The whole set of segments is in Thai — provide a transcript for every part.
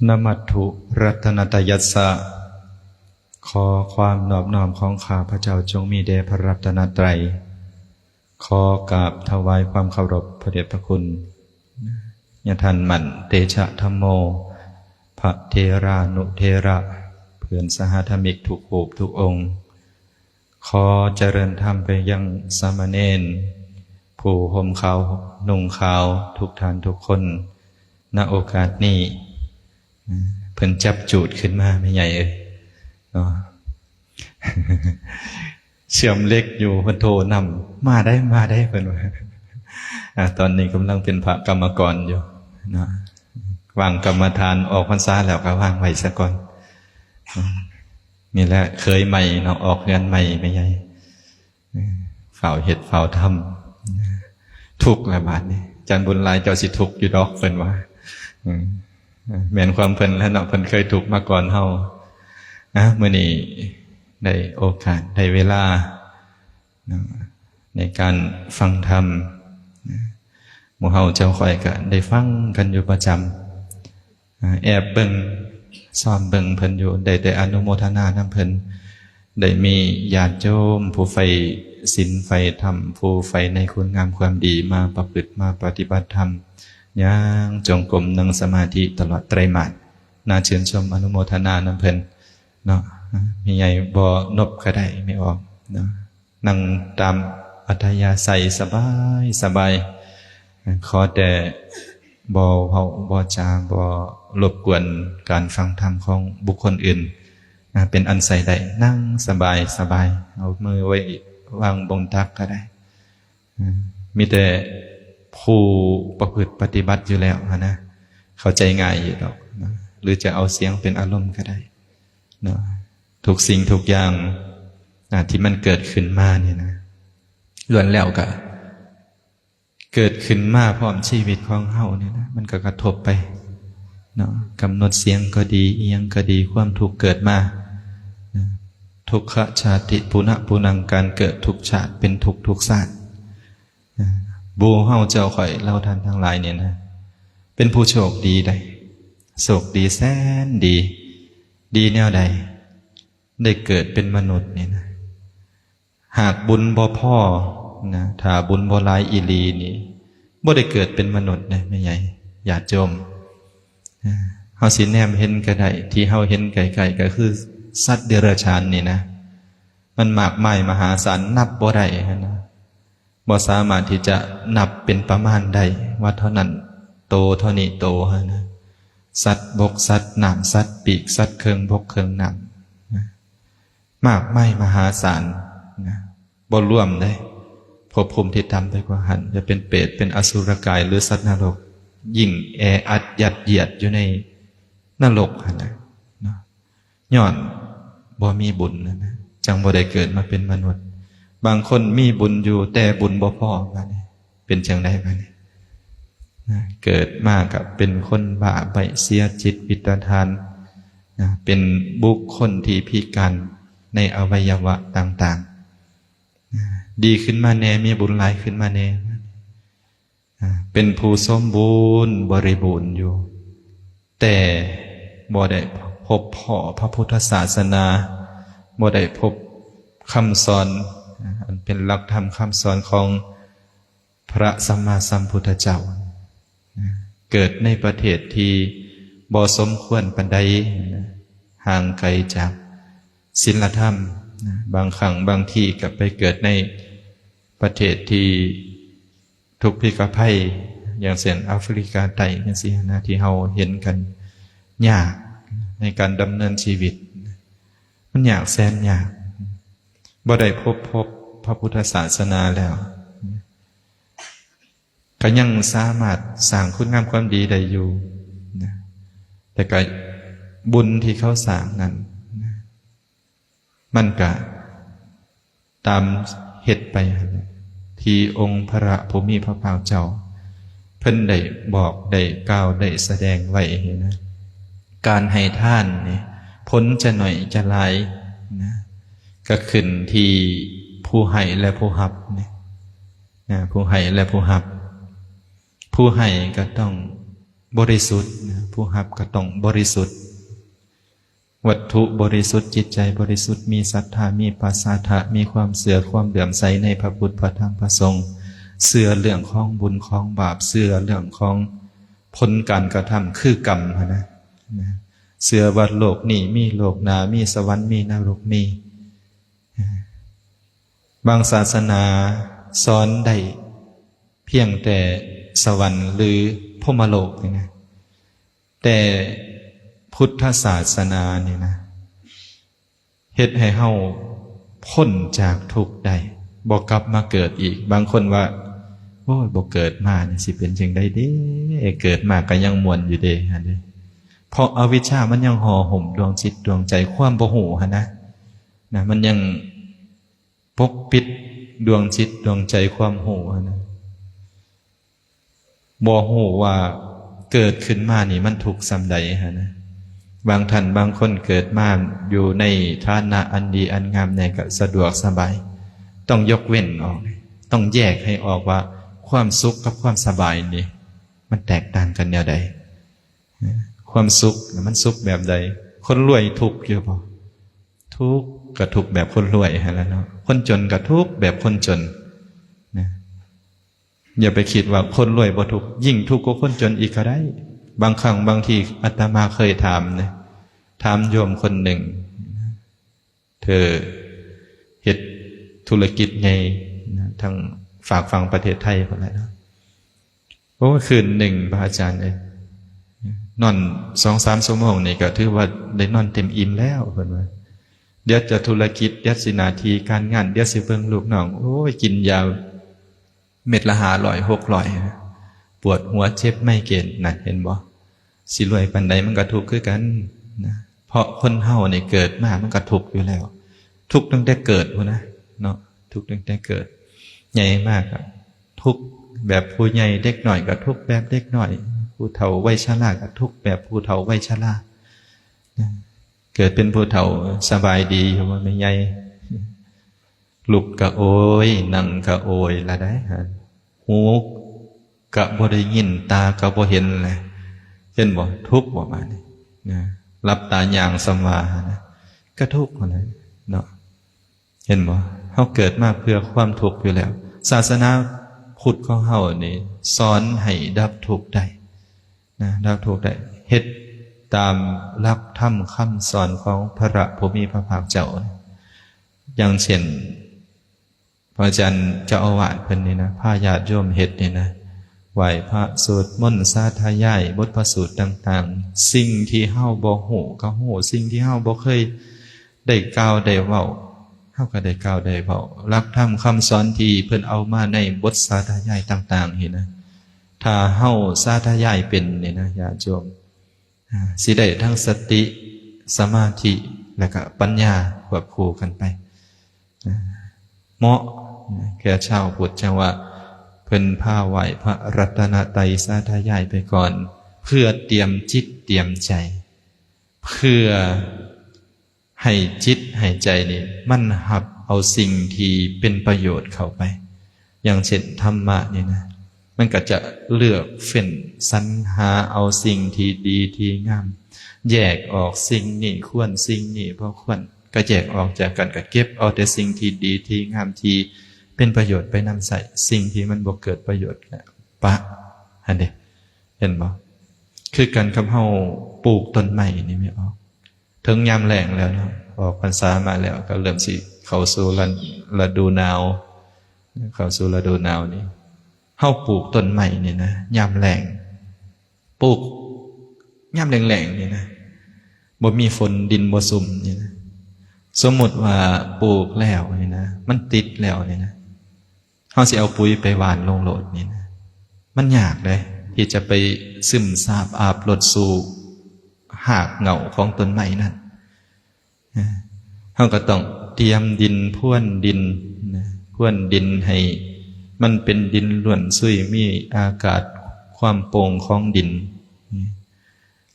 นมัตถุรัตนตยัสสะขอความนอบน้อมของข้าพระเจ้าจงมีแด่พระรัตนตรัยขอกราบถวายความเคารพพระเดชพระคุณญาท่านหมั่นเตชะธัมโมพระเทรานุเทระเพื่อนสหธรรมิกทุกรูปทุกองค์ขอเจริญธรรมไปยังสามเณรผู้ห่มขาวนุ่งขาวทุกท่านทุกคนณโอกาสนี้เพิ่นจับจูดขึ้นมาไม่ใหญ่เนาะ เชื่อมเล็กอยู่เพิ่นโทรนำมาได้เพิ่นว่าตอนนี้กำลังเป็นพระกรรมกรอยู่นะวางกรรมฐานออกพรรษาแล้วก็วางไว้ซะก่อนนี่แหละเคยใหม่เนาะออกเรือนใหม่ไม่ใหญ่ฝ่าวเฮ็ดฝ่าวทำทุกข์ละบาดนี้จันบุญหลายเจ้าสิทุกข์อยู่ดอกเพิ่นว่าแม่นความเพิ่นแล้วเนาะเพิ่นเคยทุกข์มาก่อนเฮามื้อนี้ได้โอกาสได้เวลาในการฟังธรรมหมู่เฮาเจ้าค่อยก็ได้ฟังกันอยู่ประจำแอบเบิ่งซ้อมเบิ่งเพิ่นอยู่ได้แต่อนุโมทนานำเพิ่นได้มีญาติโยมผู้ใฝ่ศีลใฝ่ธรรมผู้ใฝ่ในคุณงามความดีมาประพฤติมาปฏิบัติธรรมย่างจงกรมนั่งสมาธิตลอดไตรมาสน่าชื่นชมอนุโมทนานำเพิ่นเนาะมีใหญ่บ่นบก็ได้ไม่ออกเนาะนั่งตามอัธยาศัยสบายขอแต่บ่เฮาบ่จาบ่รบกวนการฟังธรรมของบุคคลอื่นเป็นอันใส่ได้นั่งสบายเอามือไว้วางบนตักก็ได้มีแต่ผู้ประพฤติปฏิบัติอยู่แล้วนะเข้าใจง่ายอยู่ดอกนะหรือจะเอาเสียงเป็นอารมณ์ก็ได้นะทุกสิ่งทุกอย่างที่มันเกิดขึ้นมาเนี่ยนะล้วนแล้วก็เกิดขึ้นมาพร้อมชีวิตของเฮาเนี่ยนะมันก็กระทบไปเนาะกำหนดเสียงก็ดีเอียงก็ดีความทุกข์เกิดมาทุกขชาติปุณะปุนังการเกิดทุกชาติเป็นทุกชาติบูเฮาเจ้าข่อยเล่าท่านทั้งหลายเนี่ยนะเป็นผู้โชคดีใดโชคดีแสนดีแนวใดได้เกิดเป็นมนุษย์เนี่ยนะหากบุญบ่พ่อนะถ้าบุญบ่หลายอีหลีนี่บ่ได้เกิดเป็นมนุษย์นะไม่ใหญ่อย่าจมเฮาสิแนมเห็นก็ได้ที่เฮาเห็นไกลๆก็คือสัตว์เดรัจฉานนี่นะมันมากมายมหาศาลนับบ่ได้นะบ่สามารถที่จะนับเป็นประมาณได้ว่าเท่านั้นโตเท่านี้โตนะสัตว์บกสัตว์น้ำสัตว์ปีกสัตว์เครื่องบกเครื่องน้ำมากมายมหาศาลนะบ่ร่วมได้ภพภูมิที่ต่ำไปกว่าหันจะเป็นเปรตเป็นอสุรกายหรือสัตว์นรกยิ่งแออัดยัดเยียดอยู่ในนรกนะย้อนบ่มีบุญนะจังบ่ได้เกิดมาเป็นมนุษย์บางคนมีบุญอยู่แต่บุญบ่พอมาเนี่ยเป็นจังได๋มาเนี่ยเกิดมากับเป็นคนบ้าใบเสียจิตวิตทานเป็นบุคคลที่พิการในอวัยวะต่างๆดีขึ้นมาแน่มีบุญหลายขึ้นมาแน่เป็นผู้สมบูรณ์บริบูรณ์อยู่แต่บ่ได้พบพ่อพระพุทธศาสนาบ่ได้พบคำสอนอันเป็นหลักธรรมคำสอนของพระสัมมาสัมพุทธเจ้าเกิดในประเทศที่บ่สมควรปานใดห่างไกลจากศีลธรรมบางครั้งบางที่ก็ไปเกิดในประเทศที่ทุกข์พิกภัยอย่างเช่นแอฟริกาใต้จังซี่นะที่เฮาเห็นกันยากในการดำเนินชีวิตมันยากแสนยากบ่ได้พบพระพุทธศาสนาแล้วก็ยังสามารถสร้างคุณงามความดีได้อยู่นะแต่ก็บุญที่เขาสร้างนั้นนะมันก็ตามเหตุไปที่องค์พระผู้มีพระภาคเจ้าเพิ่นได้บอกได้กล่าวได้แสดงไว้นะการให้ทานนี่ผลจะหน่อยจะหลายนะก็ขึ้นที่ผู้ให้และผู้รับนะผู้ให้และผู้รับผู้ให้ก็ต้องบริสุทธิ์ผู้ ผู้รับก็ต้องบริสุทธิ์วัตถุบริสุทธิ์จิตใจบริสุทธิ์มีศรัทธามีปัสสาทะมีความเสื่อความเลื่อมใสในพระพุทธพระธรรมพระสงฆ์เสื่อเรื่องของบุญของบาปเสื่อเรื่องของผลการกระทำคือกรรมนะเสื่อว่าโลกนี้มีโลกหน้ามีสวรรค์มีนรกมีบางศาสนาสอนได้เพียงแต่สวรรค์หรือพรหมโลกนี่นะแต่พุทธศาสนานี่นะเฮ็ดให้เฮาพ้นจากทุกข์ได้บ่กลับมาเกิดอีกบางคนว่าโอ้ยบ่เกิดมานี่สิเป็นจังได๋เด้เกิดมาก็ยังม่วนอยู่เด้หั่นเด้เพราะอวิชชามันยังห่อหุ้มดวงจิตดวงใจความบ่ฮู้หั่นนะมันยังปกปิดดวงจิตดวงใจความฮู้หั่นนะบ่ฮู้ว่าเกิดขึ้นมานี่มันทุกข์ส่ำใดหั่นนะบางท่านบางคนเกิดมาอยู่ในฐานะอันดีอันงามเนี่ยก็สะดวกสบายต้องยกเว้นออกต้องแยกให้ออกว่าความสุขกับความสบายนี่มันแตกต่างกันแนวใดความสุขมันสุขแบบใดคนรวยทุกข์อยู่บ่ทุกข์ก็ทุกข์แบบคนรวยฮะแล้วเนาะคนจนก็ทุกข์แบบคนจนนะอย่าไปคิดว่าคนรวยบ่ทุกข์ยิ่งทุกข์กว่าคนจนอีกก็ได้บางครั้งบางทีอาตมาเคยถามนะถามโยมคนหนึ่งเธอเฮ็ดธุรกิจไงทางฝากฝั่งประเทศไทยคนละเนาะโอ้คืนหนึ่งพระอาจารย์เลยนอน 2-3 ชั่วโมงนี่ก็ถือว่าได้นอนเต็มอิ่มแล้วเพิ่นว่าเดี๋ยวจะธุรกิจเดี๋ยวสิหน้าที่การงานเดี๋ยวสิเบิ่งลูกน้องโอ้ยกินยาเม็ดละ500 600ปวดหัวเจ็บไมเกรนน่ะเห็นบ่สิรวยปานใดมันก็ทุกข์คือกันนะเพราะคนเฮานี่เกิดมามันก็ทุกข์อยู่แล้วทุกข์ตั้งแต่เกิดพุ่นนะเนาะทุกข์ตั้งแต่เกิดใหญ่มากครับทุกข์แบบผู้ใหญ่เด็กหน่อยก็ทุกข์แบบเด็กหน่อยผู้เฒ่าวัยชราก็ทุกข์แบบผู้เฒ่าวัยชราเกิดเป็นผู้เฒ่าสบายดีอยู่ว่าไม่ใหญ่ลุกก็โอยนั่งก็โอยละได้ฮะหูก็บ่ได้ยินตาก็บ่เห็นเลยเห็นบ่ทุกข์บ่มานี่นะรับตาอย่างสำว่านะก็ทุกข์นั่นแหละเนาะเห็นบ่เฮาเกิดมาเพื่อความทุกข์อยู่แล้วศาสนาพุทธของเฮานี่สอนให้ดับทุกข์ได้นะดับทุกข์ได้เฮ็ดตามหลักธรรมคำสอนของพระผู้มีพระภาคเจ้าอย่างเช่นพระอาจารย์เจ้าอาวาสเพิ่นนี่นะพาญาติโยมเฮ็ดนี่นะไหว้พระสวดมนต์สาธยายบทพระสูตรต่างๆสิ่งที่เฮาบ่ฮู้ก็ฮู้สิ่งที่เฮาบ่เคยได้กล่าวได้เว้าเฮาก็ได้กล่าวได้เว้าหลักธรรมคำสอนที่เพิ่นเอามาในบทสาธยายต่างๆนี่นะถ้าเฮาสาธยายเป็นนี่นะญาติโยมสิได้ทั้งสติสมาธิและก็ปัญญาควบคู่กันไปเหมาะแก่ชาวพุทธจังว่าเพิ่นพาไหว้พระรัตนตรัยสาธยายไปก่อนเพื่อเตรียมจิตเตรียมใจเพื่อให้จิตให้ใจนี่มันหับเอาสิ่งที่เป็นประโยชน์เข้าไปอย่างเช่นธรรมะนี่นะมันก็จะเลือกเฟ้นสรรหาเอาสิ่งที่ดีที่งามแยกออกสิ่งนี้ควรสิ่งนี้บ่ควรก็แยกออกจากกันก็เก็บเอาแต่สิ่งที่ดีที่งามที่เป็นประโยชน์ไปนำใส่สิ่งที่มันบ่เกิดประโยชน์ปะอันเด้เห็นบ่คือกันกับเฮาปลูกต้นไม้นี่ไม่ออกถึงยามแล้งแล้วเนาะออกพรรษามาแล้วก็เริ่มสิเข้าสู่ฤดูหนาวเข้าสู่ฤดูหนาวนี่เฮาปลูกต้นไม้นี่นะยามแล้งปลูกยามแล้งๆนี่นะบ่มีฝนดินบ่ซุ่มนี่นะสมมุติว่าปลูกแล้วนี่นะมันติดแล้วนี่นะเฮาสิเอาปุ๋ยไปหว่านลงโลดนี่นะมันยากเลยที่จะไปซึมซาบอาบรดสู่หากเหงาของต้นไม้นั่นเฮาก็ต้องเตรียมดินพรวนดินพรวนดินให้มันเป็นดินล้วนซุยมีอากาศความโปร่งของดิน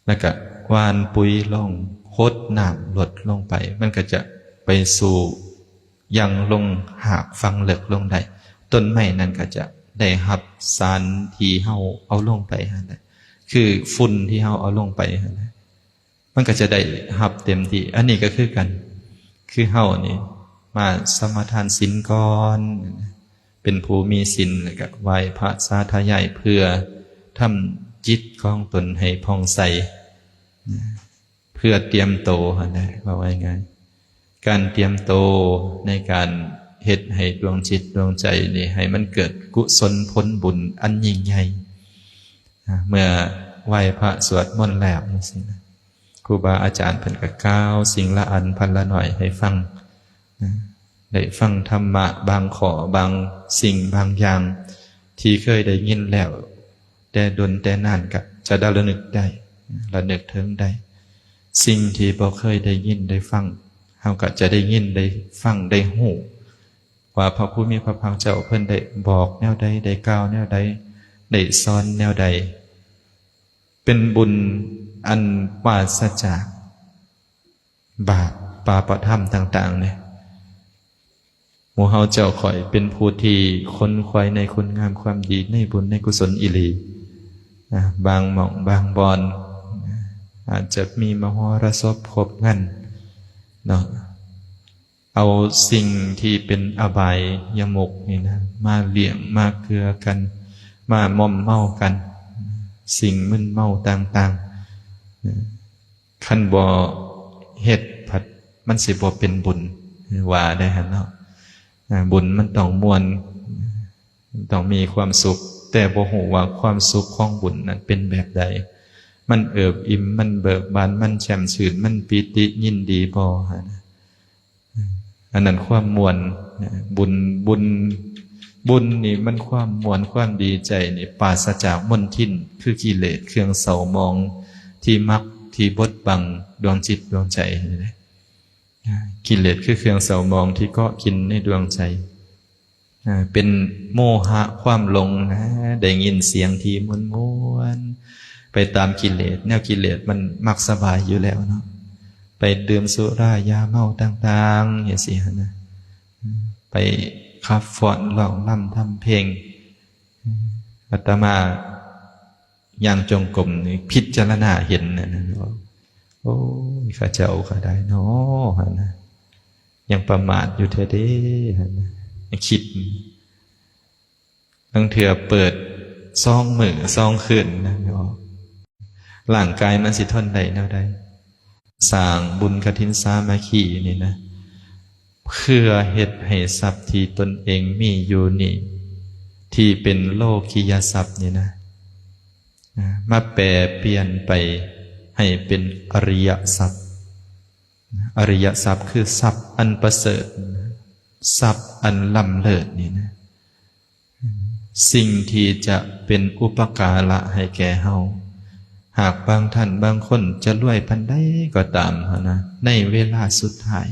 แล้วก็หว่านปุ๋ยลงโคดน้ำลดลงไปมันก็จะไปสู่ยังลงหากฟังเลิกลงได้ต้นไม้นั้นก็จะได้รับสารที่เฮาเอาลงไปหั่นแหละค คือฝุ่นที่เราเอาลงไปมันก็จะได้หับเต็มที่อันนี้ก็คือกันคือเฮานี่มาสมาทานศีลก่อนเป็นผู้มีศีลแล้วก็ไหว้พระสาธยายเพื่อทำจิตของตนให้ผ่องใสเพื่อเตรียมโตนะว่าไว้ไงการเตรียมโตในการเฮ็ดให้ดวงจิตดวงใจนี่ให้มันเกิดกุศลผลบุญอันยิ่งใหญ่เมื่อไหว้พระสวดมนต์แล้วนี่สินะครูบาอาจารย์เพิ่นก็กล่าวสิ่งละอันพันละหน่อยให้ฟังได้ฟังธรรมะบางข้อบางสิ่งบางอย่างที่เคยได้ยินแล้วแต่ดนแต่นานก็จะได้ระลึกได้ระลึกถึงได้สิ่งที่บ่เคยได้ยินได้ฟังเฮาก็จะได้ยินได้ฟังได้ฮู้ว่าพระผู้มีพระภาคเจ้าเพิ่นได้บอกแนวใดได้กล่าวแนวใดได้สอนแนวใดเป็นบุญอันปราศจากบาปปาปธรรมต่างๆเนี่ยหมู่เฮาเจ้าข่อยเป็นผู้ที่ค้นคว้าในคุณงามความดีในบุญในกุศลอิลีบางหม่องบางบอนอาจจะมีมหรสพครบงั้นเนาะเอาสิ่งที่เป็นอบายยมุกนี่นะมาเลี้ยงมาเกลือกันมามอมเมากันสิ่งมึนเมาต่างๆคันบ่เฮ็ดผัดมันสิบ่เป็นบุญว่าได้หั่นเนาะบุญมันต้องม่วนต้องมีความสุขแต่บ่ฮู้ว่าความสุขของบุญนั้นเป็นแบบใดมันเอิบอิ่มมันเบิกบานมันแช่มชื่นมันปิติยินดีบ่อันนั้นความม่วนบุญนี่มันความม่วนความดีใจนี่ปราศจากมลทินคือกิเลสเครื่องเศร้ามองที่มักที่บดบังดวงจิตดวงใจนี่กิเลสคือเครื่องเศร้ามองที่เกาะกินในดวงใจเป็นโมหะความหลงนะได้ยินเสียงที่ม้วนๆไปตามกิเลสแนวกิเลสมันมักสบายอยู่แล้วเนาะไปดื่มสุรายาเมาต่างๆอย่างเสียนะไปขับฟ้อนร้องร่ำทำเพลงอาตมาอย่างจงกรมนี่พิจารณาเห็นนะโอ้ยข้าเจ้าข้าได้เนาะนะยังประมาทอยู่เธอเด้นะคิดบางเถื่อเปิดซองมือซองขึ้นนะร่างกายมันสิทนได้แนวใดสร้างบุญกฐินสามัคคีนี่นะเพื่อเฮ็ดให้ทรัพย์ที่ตนเองมีอยู่นี่ที่เป็นโลกียทรัพย์นี่นะมาแปรเปลี่ยนไปให้เป็นอริยทรัพย์อริยทรัพย์คือทรัพย์อันประเสริฐทรัพย์อันล้ำเลิศนี่นะสิ่งที่จะเป็นอุปการะให้แก่เฮาหากบางท่านบางคนจะรวยพันได้ก็ตามนะในเวลาสุดท้าย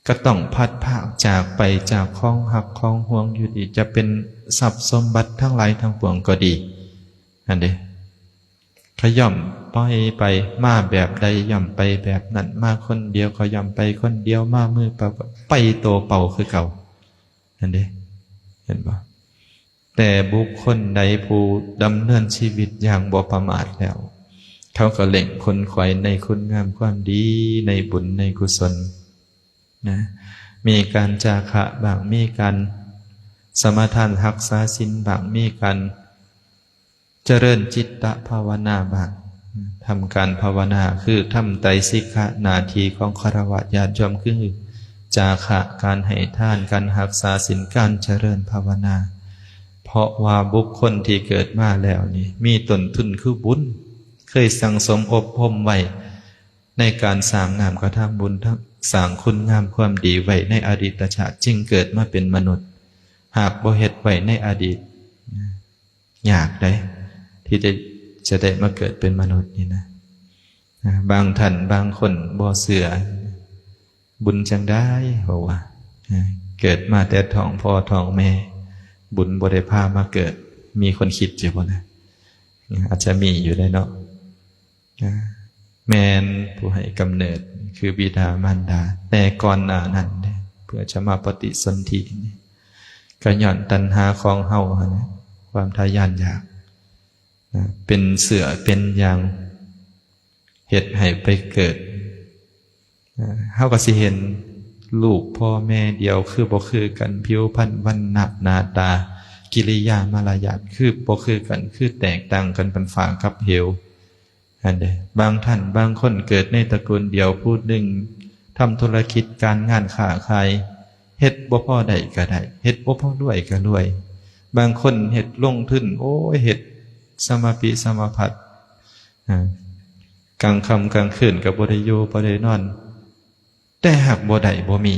ก็ต้องพัดพากจากไปจากคล้องหักคล้องห่วงอยู่ดีจะเป็นทรัพย์สมบัติทั้งหลายทั้งปวงก็ดีอันเดขย่อมปล่อยไปมาแบบใดย่อมไปแบบนั้นมาคนเดียวก็ย่อมไปคนเดียวมามือเปล่าก็ไปโตเป่าคือเก่าอันเดเห็นปะแต่บุคคลใดผู้ดำเนินชีวิตอย่างบ่ประมาทแล้วเขาก็เล่งคนขวัยในคุณงามความดีในบุญในกุศลนะมีการจาคะบางมีการสมาทานรักษาศีลบางมีการเจริญจิตตภาวนาบางทำการภาวนาคือทำไตรสิกขาหน้าที่ของฆราวาสญาติโยมคือจาคะการให้ทานการรักษาศีลการเจริญภาวนาเพราะว่าบุคคลที่เกิดมาแล้วนี่มีต้นทุนคือบุญเคยสั่งสมอบรมไว้ในการสร้างงามกระทำบุญทั้งสร้างคุณงามความดีไว้ในอดีตชาติจึงเกิดมาเป็นมนุษย์หากบ่เฮ็ดไว้ในอดีตยากได้ที่จะได้มาเกิดเป็นมนุษย์นี่นะบางท่านบางคนบ่เชื่อบุญจังได้บอกว่าเกิดมาแต่ท้องพ่อท้องแม่บุญบ่ได้พามาเกิดมีคนคิดอยู่บ่นะอาจจะมีอยู่ได้เนาะแม่นผู้ให้กำเนิดคือบิดามารดาแต่ก่อนหน้านั้นเพื่อจะมาปฏิสนธิก็ย้อนตัณหาของเฮานะความทะยานอยาก เป็นเสือเป็นอย่างเฮ็ดให้ไปเกิดเฮาก็สิเห็นลูกพ่อแม่เดียวคือบ่คือกันผิวพรรณวรรณะหน้าตากิริยามารยาทคือบ่คือกันคือแตกต่างกันเป็นฝากับเหวอันเด้บางท่านบางคนเกิดในตระกูลเดียวผู้หนึ่งทำธุรกิจการงานค้าขายเฮ็ดบ่พอได้ก็ได้เฮ็ดบ่พอรวยก็รวยบางคนเฮ็ดลงทุนโอ้ยเฮ็ดสมาปิสมาภัตกลางค่ำกลางคืนก็บ่ได้อยู่บ่ได้นอนแต่หากบ่ได้บ่มี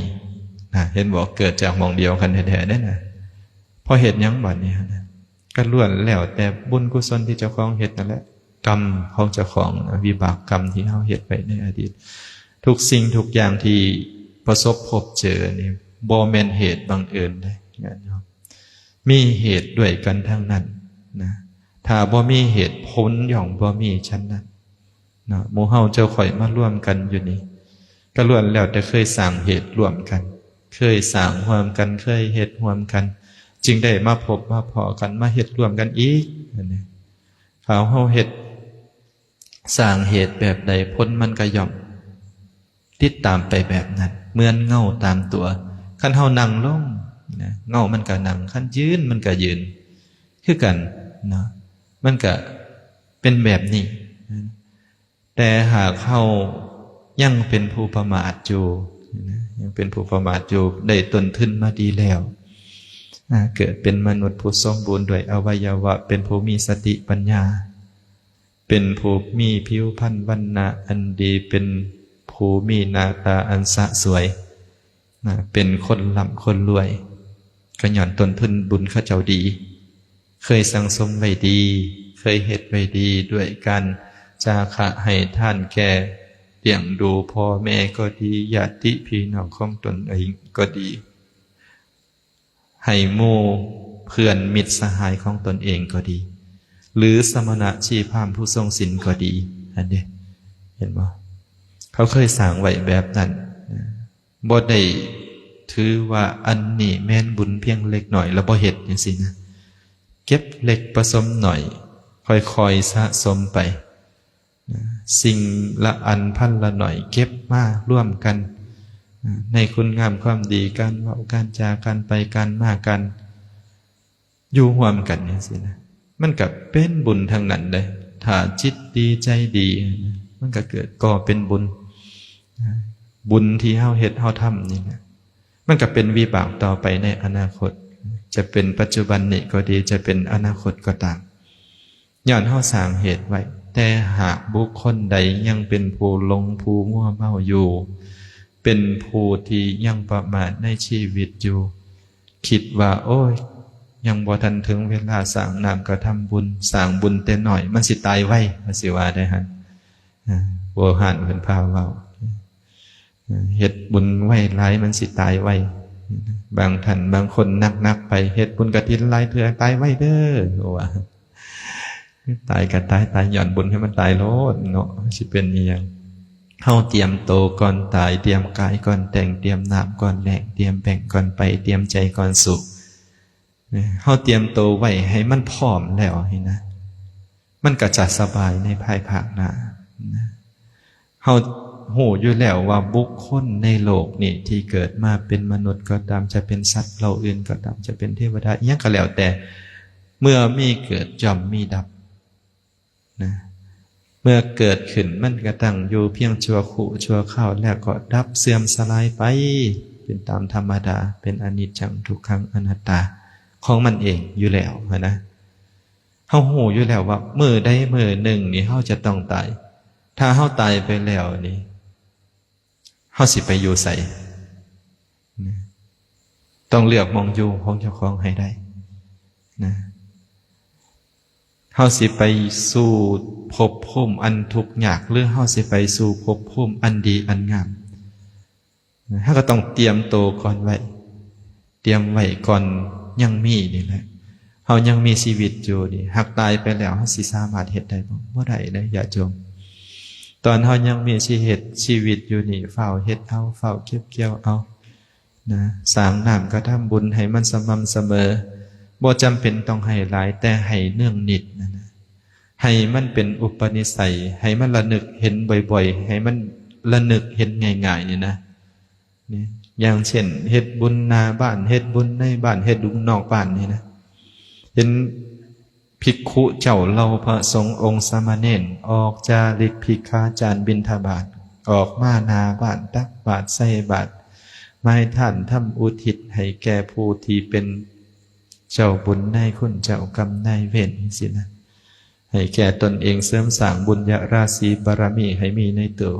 เห็นบอกเกิดจากหม่องเดียวกันแท้ๆได้นะพอเฮ็ดหยังบัดนี้นะก็ล้วนแล้วแต่บุญกุศลที่เจ้าของเฮ็ดนั่นแหละกรรมของเจ้าของวิบากกรรมที่เฮาเฮ็ดไว้ในอดีตทุกสิ่งทุกอย่างที่ประสบพบเจอนี่บ่แม่นเหตุบังเอิญได้ญาติโยมมีเหตุด้วยกันทั้งนั้นนะถ้าบ่มีเหตุผลย่อมบ่มีชั้นนั้นนะหมู่เฮาเจ้าข่อยมาร่วมกันอยู่นี่ก็ล้วนแล้วแต่เคยสร้างเหตุร่วมกันเคยสร้างร่วมกันเคยเฮ็ดร่วมกันจึงได้มาพบมาพอกันมาเฮ็ดร่วมกันอีกนั่นเองเขาเฮาเฮ็ดสร้างเหตุแบบใดผลมันก็ย่อมติดตามไปแบบนั้นเหมือนเงาตามตัวคันเฮานั่งลงนะเงามันก็นั่งคันยืนมันก็ยืนคือกันเนาะมันก็เป็นแบบนี้แต่หากเฮายังเป็นผู้ประมาทอยู่ยังเป็นผู้ประมาทอยู่ได้ต้นทุนมาดีแล้วเกิดเป็นมนุษย์ผู้สมบูรณ์ด้วยอวัยวะเป็นผู้มีสติปัญญาเป็นผู้มีผิวพรรณวรรณะอันดีเป็นผู้มีหน้าตาอันสะสวยเป็นคนร่ำคนรวยก็ย้อนต้นทุนบุญเขาเจ้าดีเคยสั่งสมไว้ดีเคยเฮ็ดไว้ดีด้วยการจาคะให้ท่านแก่เลี้ยงดูพ่อแม่ก็ดีญาติพี่น้องของตนเองก็ดีให้หมู่เพื่อนมิตรสหายของตนเองก็ดีหรือสมณะชีพราหมณ์ผู้ทรงศีลก็ดีอันนี้เห็นบ่เขาเคยสร้างไว้แบบนั้นบ่ได้ถือว่าอันนี้แม่นบุญเพียงเล็กหน่อยแล้วบ่เฮ็ดจังซี่นะเก็บเล็กผสมหน่อยค่อยๆสะสมไปสิ่งละอันพันละหน่อยเก็บมาร่วมกันในคุณงามความดีการเว้าการจาการไปการมากันอยู่ร่วมกันจังซี่นะมันก็เป็นบุญทั้งนั้นเลยถ้าจิตดีใจดีมันก็เกิดก่อเป็นบุญบุญที่เฮาเฮ็ดเฮาทำนี่นะมันก็เป็นวิบากต่อไปในอนาคตจะเป็นปัจจุบันนี้ก็ดีจะเป็นอนาคตก็ตามย้อนเฮาสร้างเหตุไว้แต่หากบุคคลใดยังเป็นผู้หลงผู้มั่วเมาอยู่เป็นผู้ที่ยังประมาทในชีวิตอยู่คิดว่าโอ้ยยังบ่ทันถึงเวลาสร้างนามก็ทำบุญสร้างบุญแต่น้อยมันสิตายไว้ว่าสิว่าได้หั่นโบราณเพิ่นพาเว้าเฮ็ดบุญไว้หลายมันสิตายไว้บางท่านบางคนนักๆไปเฮ็ดบุญกฐินหลายเทื่อตายไว้เด้อว่าตายก็ตายหย่อนบุญให้มันตายโลดเนาะสิเป็นอีหยังเฮาเตรียมโตก่อนตายเตรียมกายก่อนแต่งเตรียมน้ำก่อนแลกเตรียมแบ่งก่อนไปเตรียมใจก่อนสุขเฮาเตรียมโตไว้ให้มันพร้อมแล้วให้นะมันก็จะสบายในภายภาคหน้าเฮาหูอยู่แล้วว่าบุคคลในโลกนี่ที่เกิดมาเป็นมนุษย์ก็ตามจะเป็นสัตว์เราอื่นก็ตามจะเป็นเทวดาอีหยังก็แล้วแต่เมื่อมีเกิดย่อมมีดับนะเมื่อเกิดขึ้นมันก็ตั้งอยู่เพียงชั่วครู่ชั่วคราวแล้วก็ดับเสื่อมสลายไปเป็นตามธรรมดาเป็นอนิจจังทุกขังอนัตตาของมันเองอยู่แล้วนะเฮาหูอยู่แล้วว่ามื้อใดมื้อหนึ่งนี่เฮาจะต้องตายถ้าเฮาตายไปแล้วนี่เฮาสิไปอยู่ไสต้องเลือกมองอยู่ของเจ้าของให้ได้นะเฮาสิไปสู่ภพภูมิอันทุกข์ยากหรือเฮาสิไปสู่ภพภูมิอันดีอันงามเฮาก็ต้องเตรียมโตก่อนไว้เตรียมไว้ก่อนยังมีนี่แหละเฮายังมีชีวิตอยู่นี่หากตายไปแล้วเฮาสิสามารถเฮ็ดได้บ่ได้เด้อย่าโยมตอนเฮายังมีชีวิตอยู่นี่เฝ้าเฮ็ดเอาเฝ้าเก็บเกี่ยวเอานะสร้างน้ำก็ทำบุญให้มันสม่ำเสมอบ่จำเป็นต้องให้หลายแต่ให้เนื่องนิดนะ ให้มันเป็นอุปนิสัยให้มันระนึกเห็นบ่อยๆให้มันระนึกเห็นง่ายๆนี่นะนี่อย่างเช่นเฮ็ดบุญหน้าบ้านเฮ็ดบุญในบ้านเฮ็ดบุญนอกบ้านนี่นะเห็นภิกขุเจ้าเราพระสงฆ์องค์สามเณรออกจาริกภิกขาจารย์บิณฑบาตออกมาหน้าบ้านตักบาตรใส่บาตรมาให้ท่านทำอุทิศให้แก่ผู้ที่เป็นเจ้าบุญนายคุณเจ้ากรรมนายเวรสินะให้แก่ตนเองเสริมสร้างบุญญาราศีบารมีให้มีในตัว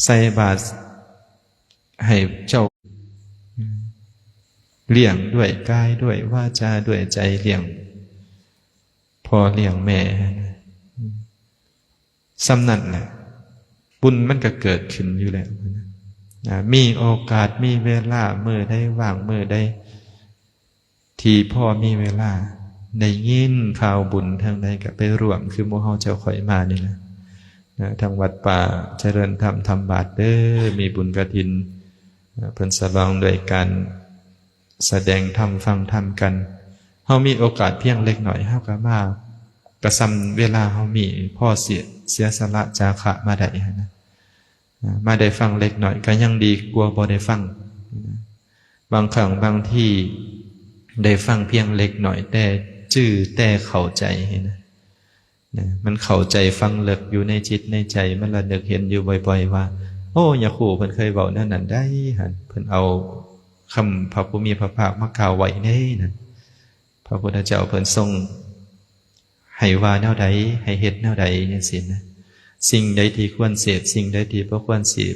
ใส่บาตรให้เจ้าเลี้ยงด้วยกายด้วยวาจาด้วยใจเลี้ยงพ่อเลี้ยงแม่สำนันแหละบุญมันก็เกิดขึ้นอยู่แล้วมีโอกาสมีเวลาเมื่อได้ว่างเมื่อได้ที่พ่อมีเวลาได้ยินข่าวบุญทางใดก็ไปร่วมคือหมู่เฮาเจ้าข่อยมานี่นะทางวัดป่าเจริญธรรมทำบาตรเด้อมีบุญกฐินเพิ่นฉลองด้วยการแสดงธรรมฟังธรรมกันเฮามีโอกาสเพียงเล็กหน่อยเฮาก็มากระซำเวลาเฮามีพ่อเสียสละจาคะมาได้นะมาได้ฟังเล็กหน่อยก็ยังดีกว่าบ่ได้ฟังบางครั้งบางที่ได้ฟังเพียงเล็กหน่อยแต่จื้อแต่เข้าใจนะมันเข้าใจฟังเลิกอยู่ในจิตในใจมันระลึกเห็นอยู่บ่อยๆว่าโอ้ยาคูเพิ่นเคยเว้านั่นนั่นได้หั่นเพิ่นเอาคำพระผู้มีพระภาคมากล่าวไว้ในนั้นพระพุทธเจ้าเพิ่นทรงให้ว่าแนวใดให้เฮ็ดแนวใดจังซี่นะสิ่งใดที่ควรเสพสิ่งใดที่บ่ควรเสพ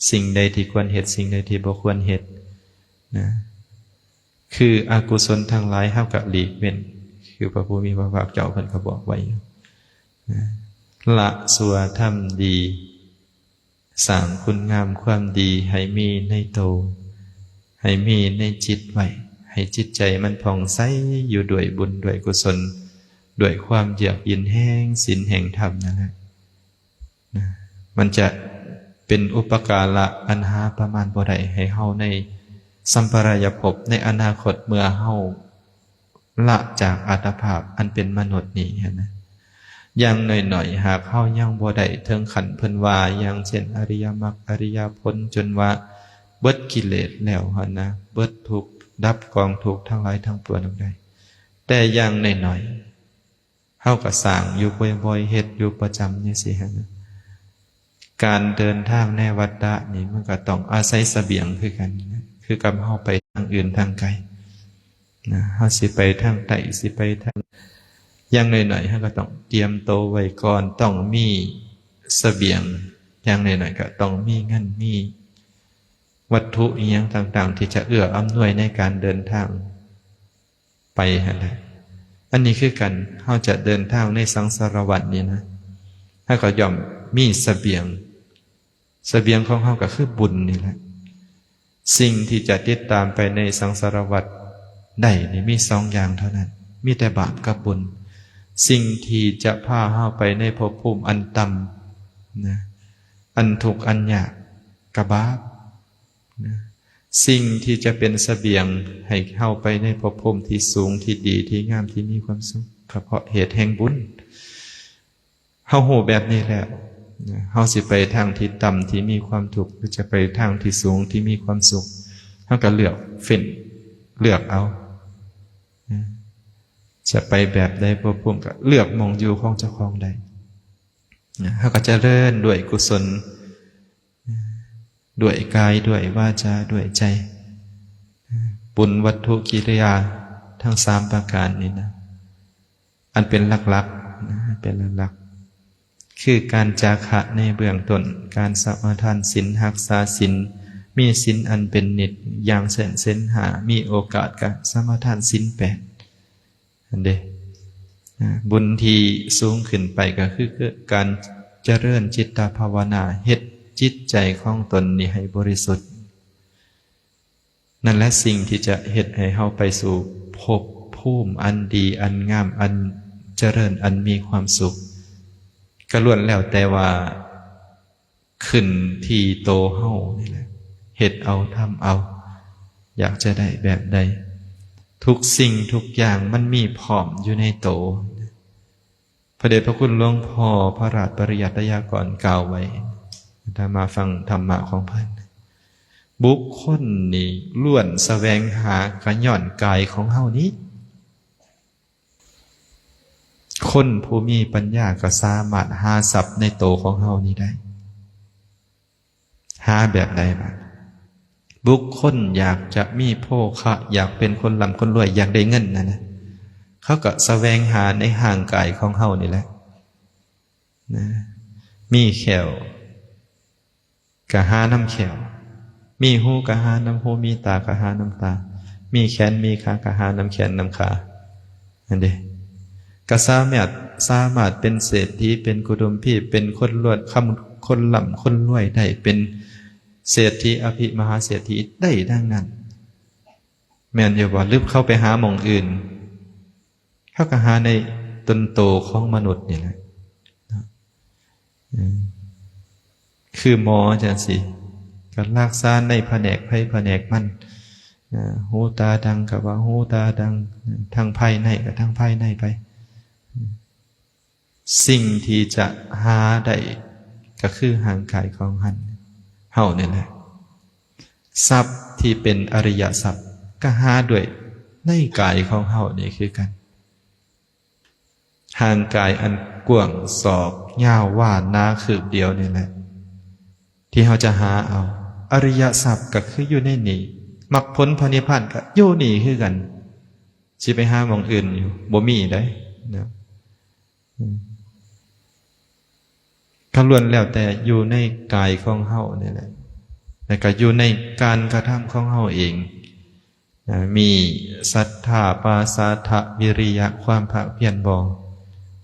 สิ่งใดที่ควรเฮ็ดสิ่งใดที่บ่ควรเฮ็ดนะคืออกุศลทั้งหลายเฮาก็หลีกเว้นคือพระผู้มีพระภาคเจ้าเพิ่นก็บอกไว้นะละสัวทำดีสร้างคุณงามความดีให้มีในตนให้มีในจิตไว้ให้จิตใจมันผ่องใสอยู่ด้วยบุญด้วยกุศลด้วยความเยือกเย็นแห่งศีลแห่งธรรมนั่นแหละมันจะเป็นอุปการะอันหาประมาณบ่ได้ให้เฮาในสัมปรายภพในอนาคตเมื่อเฮาละจากอัตภาพอันเป็นมนุษย์นี้นะอย่างหน่อยๆหากเฮายังบ่ได้ถึงขันธ์เพิ่นว่าอย่างเช่นอริยมรรคอริยผลจนว่าเบิดกิเลสแล้วหั่นนะเบิดทุกข์ดับกองทุกข์ทั้งหลายทั้งปวงลงได้แต่อย่างหน่อยๆเฮาก็สร้างอยู่บ่อยๆเฮ็ดอยู่ประจำนี่สิฮะนะการเดินทางในวัฏฏะนี่มันก็ต้องอาศัยเสบียงคือกันนะคือกับเฮาไปทางอื่นทางไกลนะเฮาสิไปทางใต้สิไปทางอย่างหน่อยๆเฮาก็ต้องเตรียมโตวไว้ก่อนต้องมีเสบียงอย่างหน่อยๆก็ต้องมีเงินมีวัตถุอีหยังต่างๆที่จะเอื้ออำนวยในการเดินทางไปหั่นแหละอันนี้คือกันเฮาจะเดินทางในสังสารวัฏนี้นะถ้าก็ย่อมมีเสบียงของเฮาก็คือบุญนี่แหละสิ่งที่จะติดตามไปในสังสารวัฏได้นี่มีสองอย่างเท่านั้นมีแต่บาปกับบุญสิ่งที่จะพาเฮาไปในภพภูมิอันต่ำนะอันทุกข์อันยากกับบาปนะสิ่งที่จะเป็นเสบียงให้เฮาไปในภพภูมิที่สูงที่ดีที่งามที่มีความสุขก็เพราะเหตุแห่งบุญเฮาฮู้แบบนี้แล้วเฮาสิไปทางที่ต่ำที่มีความทุกข์หรือจะไปทางที่สูงที่มีความสุขเฮาก็เลือกเลือกเอาจะไปแบบใดภพภูมิก็เลือกมองอยู่ของเจ้าของใดเฮาก็จะเริ่มด้วยกุศลด้วยกายด้วยวาจาด้วยใจบุญวัตถุกิริยาทั้ง3ประการนี้นะอันเป็นหลักๆนะเป็นหลักๆคือการจาคะในเบื้องต้นการสมาทานศีลรักษาศีลมีศีลอันเป็นนิจอย่างเส้นหามีโอกาสก็สมาทานศีล8อันเด้บุญที่สูงขึ้นไปก็คือการเจริญจิตตภาวนาเฮ็ดจิตใจของตนนี่ให้บริสุทธิ์นั่นแหละสิ่งที่จะเฮ็ดให้เฮาไปสู่ภพภูมิอันดีอันงามอันเจริญอันมีความสุขก็ล้วนแล้วแต่ว่าขึ้นที่โตเฮานี่แหละเฮ็ดเอาทำเอาอยากจะได้แบบใดทุกสิ่งทุกอย่างมันมีพร้อมอยู่ในโต ระเดชพระคุณหลวงพ่อพระราชปริยัติยากรกล่าวไว้ถ้ามาฟังธรรมะของเพิ่นบุคคลนี่ล้วนแสวงหากระย่อนกายของเฮานี้คนผู้มีปัญญาก็สามารถหาทรัพย์ในโตของเฮานี้ได้หาแบบใดบ้างบุคคลอยากจะมีโภคะอยากเป็นคนร่ำคนรวยอยากได้เงินนะเขาก็แสวงหาในห่างกายของเฮานี่แหละนะมีแขวกะหาน้ำแขวมีหูกะหาน้ำหูมีตากะหาน้ำตามีแขนมีขากะหาน้ำแขนน้ำขาอันเดก็สามารถเป็นเศรษฐีเป็นกุดุมพี่เป็นคนรวยคนร่ำคนรวยได้เป็นเศรษฐีอภิมหาเศรษฐีได้ดังนั้นแม่นอย่าว่าลึกเข้าไปหาหม่องอื่นเขาก็หาในตนโตของมนุษย์นี่แหละคือหมอจังสิก็รักษาในแผนกไผแผนกมันหูตาดังกับว่าหูตาดังทางภายในกับทางภายในไปสิ่งที่จะหาได้ก็คือห่างกายของเฮานี่แหละทรัพย์ที่เป็นอริยทรัพย์ก็หาด้วยในกายของเฮานี่คือกันห่างกายอันกว้างศอกยาวว่านาคืบเดียวนี่แหละที่เฮาจะหาเอาอริยทรัพย์ก็คืออยู่ในนี้มรรคผลพระนิพพานก็อยู่นี่คือกันสิไปหาหม้องอื่นอยู่บ่มีได้นะคำล้วนแล้วแต่อยู่ในกายของเฮานี่แหละแล้วก็อยู่ในการกระทำของเฮาเองมีศรัทธาปาสาทะวิริยะความภาคเพียรบ่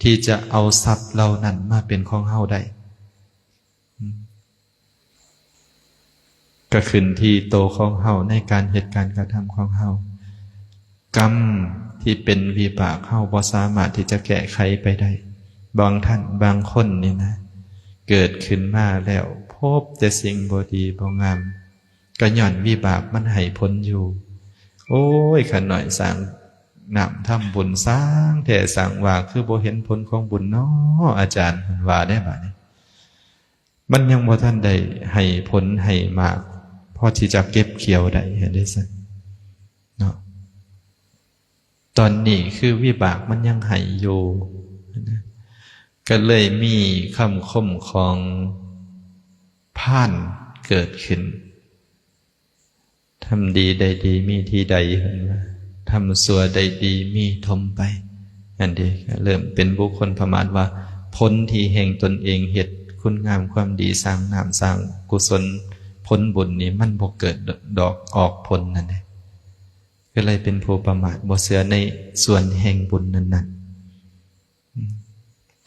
ที่จะเอาทรัพย์เหล่านั้นมาเป็นของเฮาได้ก็ขึ้นที่โตของเฮาในการเหตุการณ์กระทำของเฮากรรมที่เป็นวิบากเฮาบ่สามารถที่จะแก้ไขไปได้บางท่านบางคนนี่นะเกิดขึ้นมาแล้วพบแต่สิ่งบ่ดีบ่งามก็ย้อนวิบากมันให้ผลอยู่โอ้ยขันหน่อยสร้างนำทำบุญสร้างแต่สร้างว่าคือบ่เห็นผลของบุญเนาะอาจารย์ว่าได้บ่เนี่ยมันยังบ่ทันได้ให้ผลให้มากพอที่จะเก็บเกี่ยวได้เห็นได้ซั่นเนาะตอนนี้คือวิบากมันยังให้อยู่ก็เลยมีคำคมของพานเกิดขึ้นทำดีได้ดีมีที่ใดเห็นว่าทำชั่วได้ดีมีทมไปอันนี้เริ่มเป็นบุคคลประมาณว่าผลที่แห่งตนเองเหตุคุณงามความดีสร้างน้ำสร้างกุศลผลบุญนี้มันบ่เกิดดอกออกผลนั่นเองก็เลยเป็นผู้ประมาทบ่เชื่อในส่วนแห่งบุญนั้น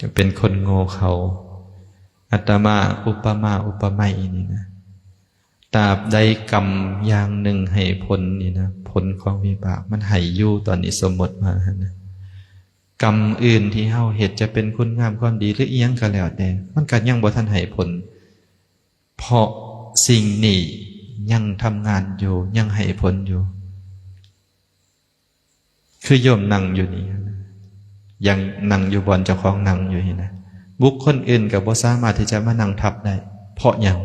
จะเป็นคนโง่เขาอาตมาอุปไมยนี่นะตราบใดกรรมอย่างหนึ่งให้ผลนี่นะผลของวิบากมันให้อยู่ตอนนี้สมมติมานะกรรมอื่นที่เฮาเฮ็ดจะเป็นคุณงามความดีหรืออีหยังก็แล้วแต่มันก็ยังบ่ทันให้ผลเพราะสิ่งนี้ยังทำงานอยู่ยังให้ผลอยู่คือโยมนั่งอยู่นี่ยังนั่งอยู่บนเจ้าของนั่งอยู่นี่นะบุคคลอื่นก็บ่สามารถที่จะมานั่งทับได้เพราะหยัง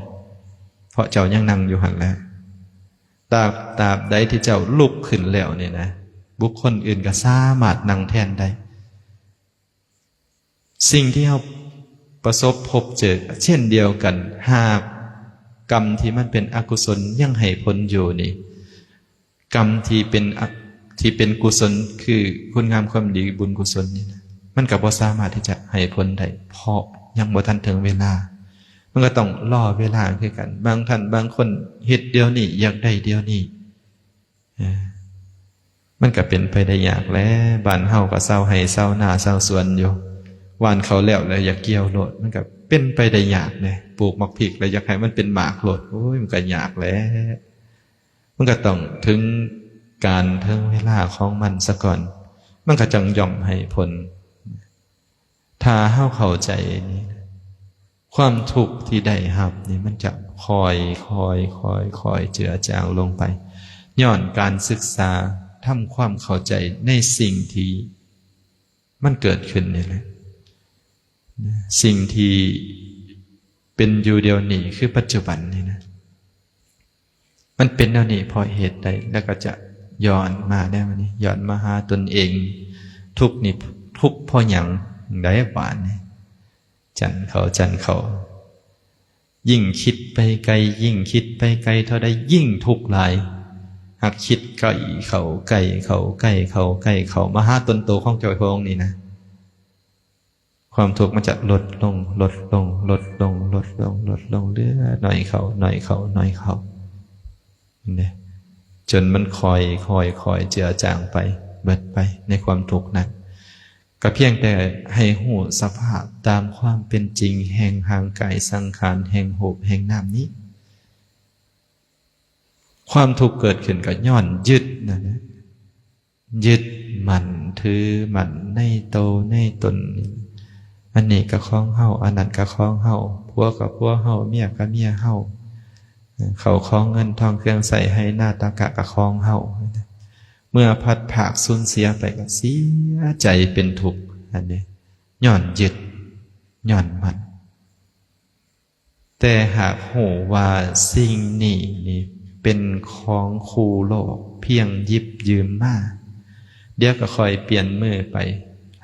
เพราะเจ้ายังนั่งอยู่หั่นแหละตราบใดที่เจ้าลุกขึ้นแล้วนี่นะบุคคลอื่นก็สามารถนั่งแทนได้สิ่งที่เฮาประสบพบเจอเช่นเดียวกันหากกรรมที่มันเป็นอกุศลยังให้ผลอยู่นี่กรรมที่เป็นกุศลคือคุณงามความดีบุญกุศลนี่นะมันก็บ่สามารถที่จะให้ผลได้เพราะยังบ่ทันถึงเวลามันก็ต้องรอเวลาคือกันบางท่านบางคนเฮ็ดเดียวนี้อยากได้เดียวนี้มันก็เป็นไปได้ยากแล้วบ้านเฮาก็เศร้าให้เศร้าหน้าเศร้าสวนอยู่หว่านเขาแล้วอยากเกี่ยวโลดมันก็เป็นไปได้ยากเลยปลูกมักพริกแล้วอยากให้มันเป็นหมากโลดโอ้ยมันก็ยากแล้วมันก็ต้องถึงการถึงเวลาของมันซะก่อนมันก็จังย่อมให้ผลถ้าเฮาเข้าใจนี่ความทุกข์ที่ได้รับนี่มันจะคอยเจือจางลงไปย้อนการศึกษาทำความเข้าใจในสิ่งที่มันเกิดขึ้นนี่แหละ สิ่งที่เป็นอยู่เดียวนี้คือปัจจุบันนี่นะมันเป็นแล้วนี่พอเหตุใดแล้วก็จะย้อนมาได้ไหมนี่ย้อนมาหาตนเองทุกนี่ทุกพ่อหยังได้บานนี่จันเขายิ่งคิดไปไกลยิ่งคิดไปไกลเท่าใดยิ่งทุกข์หลายหากคิดไกลเขามาหาตนโตของเจ้าของนี่นะความทุกข์มันจะลดลงเรื่อยหน่อยเขาเนี่ยจนมันคอยเจือจางไปเบิดไปในความทุกข์นั้นก็เพียงแต่ให้หูสภาพตามความเป็นจริงแห่งห่างกายสังขารแห่งโหบแห่งน้ำนี้ความทุกข์เกิดขึ้นก็ย้อนยึดนะยึดมันถือมันในโตในตนอันนี้ก็คล้องเฮาอันนั้นก็คล้องเฮาผัวกับผัวเฮาเมียกับเมียเฮาเขาคล้องเงินทองเครื่องใส่ให้หน้าตากะกับคล้องเฮาเมื่อพัดผากสูญเสียไปก็เสียใจเป็นทุกข์อันนี้ย้อนยึดย้อนมันแต่หากโหว่าสิ่งนี้นี่เป็นของคู่โลกเพียงยิบยืมมาเดี๋ยวก็ค่อยเปลี่ยนมือไป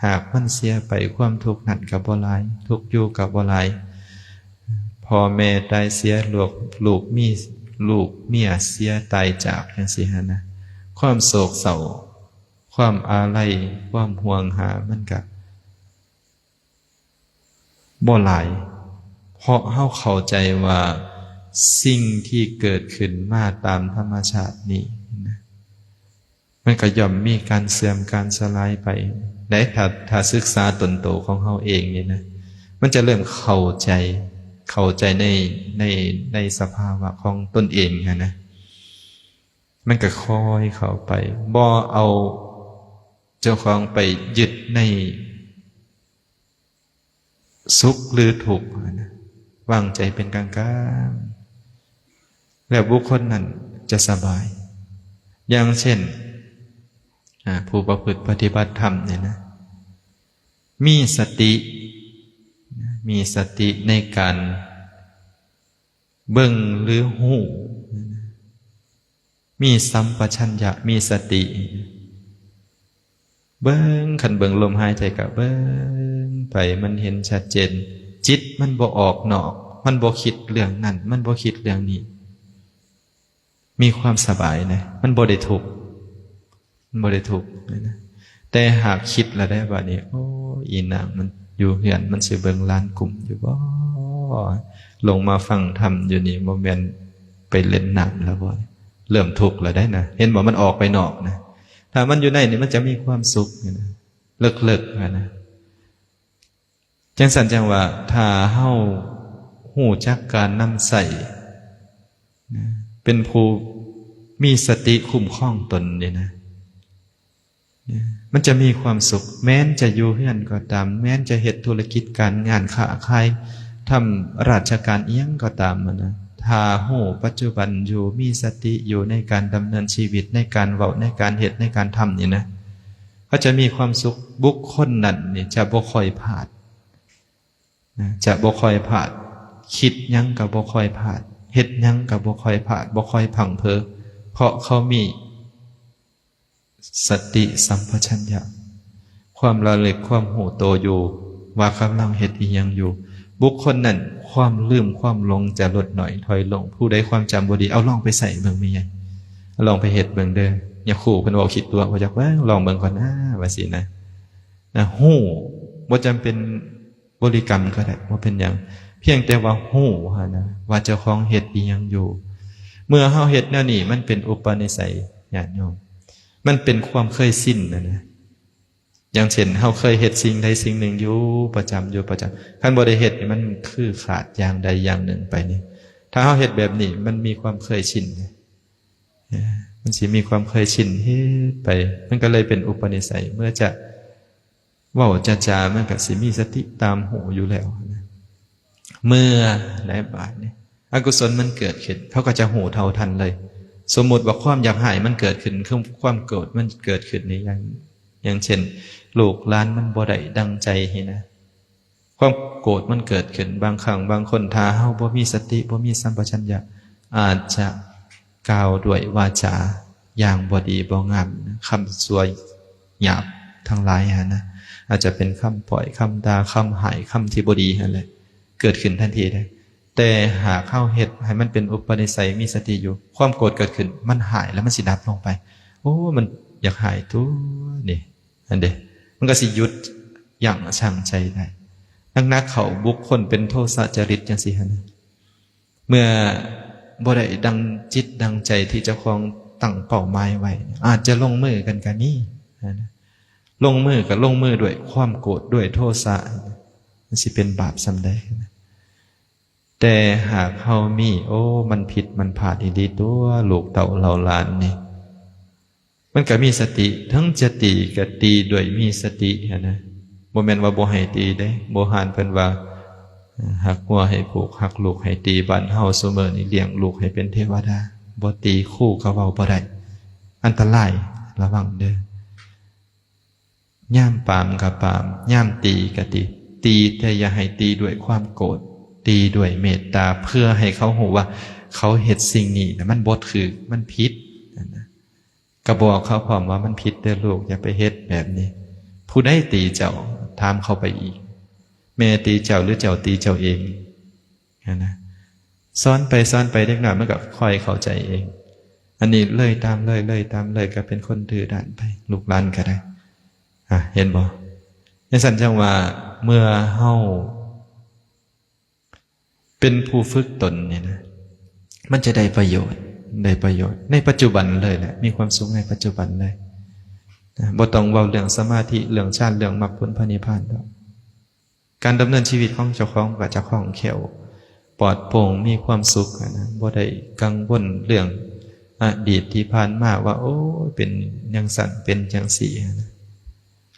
หากมันเสียไปความทุกข์นั้นกับบ่หลายทุกข์อยู่กับบ่หลายพ่อแม่ตายเสียลูกเมียเสียตายจากจังซี่หั่นนะความโศกเศร้าความอาลัยความห่วงหามันก็บ่หลายเพราะเฮาเข้าใจว่าสิ่งที่เกิดขึ้นมาตามธรรมชาตินี้นะมันก็ย่อมมีการเสื่อมการสลายไปได้ถ้าศึกษาตนโตของเฮาเองนี่นะมันจะเริ่มเข้าใจในสภาวะของตนเองนะมันก็ค่อยเข้าไปบ่เอาเจ้าของไปยึดในสุขหรือทุกข์นะวางใจเป็นกลางๆแล้วบุคคลนั้นจะสบายอย่างเช่นผู้ประพฤติปฏิบัติธรรมเนี่ยนะมีสติในการเบิ่งหรือหูมีสัมปชัญญะมีสติเบิ่งขันเบิ่งลมหายใจกับเบิ่งไปมันเห็นชัดเจนจิตมันบ่ออกนอกมันบ่คิดเรื่องนั้นมันบ่คิดเรื่องนี้มีความสบายนะมันบ่ได้ทุกข์นะแต่หากคิดแล้วได้บัดนี้โอ้อีนางมันอยู่เฮือนมันสิเบิ่งลานกลุ่มอยู่บ่ลงมาฟังธรรมอยู่นี่บ่แม่นไปเล่นน้ำแล้วบ่เริ่มทุกข์แล้วได้นะเห็นบ่มันออกไปนอกนะถ้ามันอยู่ในนี่มันจะมีความสุขนะเลิกนะจังสันจังว่าถ้าเฮาหูจักการนำใส่นะเป็นผู้มีสติคุ้มครองตนนี่นะมันจะมีความสุขแม้นจะอยู่เฮือนก็ตามแม้นจะเฮ็ดธุรกิจการงานค้าขายทำราชการเอียงก็ตามนะถ้าหูปัจจุบันอยู่มีสติอยู่ในการดำเนินชีวิตในการเว้าในการเฮ็ดในการทำนี่นะก็จะมีความสุขบุคคลนั้นนี่จะบ่ค่อยพลาดนะจะบ่ค่อยพลาดคิดหยังก็บ่ค่อยพลาดเฮ็ดหยังก็บ่ค่อยพลาดบ่ค่อยพังเพอเพราะเขามีสติสัมปชัญญะความระลึกความหูโตอยู่ว่ากำลังเฮ็ดอีหยังอยู่บุคคลนั้นความลืมความหลงจะลดหน่อยถอยลงผู้ใดความจำบ่ดีเอาลองไปใส่เบิ่งมีหยังลองไปเฮ็ดเบิ่งเด้ออย่าขู่เพิ่นเว้าคิดตัวว่าจักว่าลองเบิ่งก่อนนะว่าสินะฮู้บ่จำเป็นบริกรรมก็ได้บ่เป็นหยังเพียงแต่ว่าฮู้นะว่าเจ้าของเฮ็ดอีหยังอยู่เมื่อเฮาเฮ็ดแนวนี้มันเป็นอุปนิสัยญาติโยมมันเป็นความเคยชินนะอย่างเช่นเฮาเคยเฮ็ดสิ่งใดสิ่งหนึ่งอยู่ประจำคันบ่ได้เฮ็ดนี่มันคือขาดอย่างใดอย่างหนึ่งไปนี่ถ้าเฮาเฮ็ดแบบนี้มันมีความเคยชินมันสิมีความเคยชินเฮ็ดไปมันก็เลยเป็นอุปนิสัยเมื่อจะเว้าจามันก็สิมีสติตามหูอยู่แล้วเมื่อได้บาดนี่อกุศลมันเกิดขึ้นเขาก็จะหูเท่าทันเลยสมมุติว่าความอยากหายมันเกิดขึ้นคือความโกรธมันเกิดขึ้นนี่อย่างเช่นลูกหลานมันบ่ได้ดังใจเห็นนะ ความโกรธมันเกิดขึ้นบางครั้งบางคนถ้าเฮาบ่มีสติบ่มีสัมปชัญญะอาจจะกล่าวด้วยวาจาอย่างบ่ดีบ่งามคำชั่วหยาบทั้งหลายนะอาจจะเป็นคำปล่อยคำด่าคำหายคำที่บ่ดีนั่นแหละเกิดขึ้นทันทีได้แต่หากเข้าเฮ็ดให้มันเป็นอุปนิสัยมีสติอยู่ความโกรธเกิดขึ้นมันหายแล้วมันสิดับลงไปโอ้มันอยากหายตัวนี่อันเด้มันก็สิหยุดอย่างช่างใจได้นักเขาบุคคลเป็นโทสะจริตจังซี่หั่นนะเมื่อบ่ได้ดังจิตดังใจที่เจ้าของตั้งเป้าหมายไว้อาจจะลงมือกันก็มีนะลงมือก็ลงมือด้วยความโกรธด้วยโทสะมันสิเป็นบาปซำใดแต่หากเฮามีโอ้มันผิดมันพลาดดีๆตัวลูกเต่าเหล่าหลานนี่มันก็มีสติทั้งจะตีก็ตีด้วยมีสตินะบ่แม่นว่าบ่ให้ตีเด้โบราณเพิ่นว่าหักงัวให้ผูกหักลูกให้ตีบ้านเฮาซุมื้อนี้เลี้ยงลูกให้เป็นเทวดาบ่ตีคู่ก็เว้าบ่ได้อันตรายระวังเด้อย่ามปามก็ปามย่ามตีก็ตีตีแต่อย่าให้ตีด้วยความโกรธตีด้วยเมตตาเพื่อให้เขารู้ว่าเขาเฮ็ดสิ่งนี้นะมันบ่ถือมันผิดนะก็บอกเขาพร้อมว่ามันผิดเด้อลูกอย่าไปเฮ็ดแบบนี้ผู้ใดตีเจ้าถามเขาไปอีกแม่ตีเจ้าหรือเจ้าตีเจ้าเองนะสอนไปเด็กหน่อยมันก็ค่อยเข้าใจเองอันนี้เลยตามเลยก็เป็นคนดื้อด้านไปลูกหลานก็ได้เห็นบ่ในสันจังว่าเมื่อเฮาเป็นผู้ฝึกตนเนี่ยนะมันจะได้ประโยชน์ในปัจจุบันเลยแหละมีความสุขในปัจจุบันเลยบ่ต้องเว้าเรื่องสมาธิเรื่องฌานเรื่องมรรคผลพระนิพพานดอกการดำเนินชีวิตของเจ้าของกับเจ้าของแข็งปลอดโปร่งมีความสุขนะบ่ได้กังวลเรื่องอดีตที่ผ่านมาว่าโอ้เป็นจังซั่นเป็นจังซี่นะ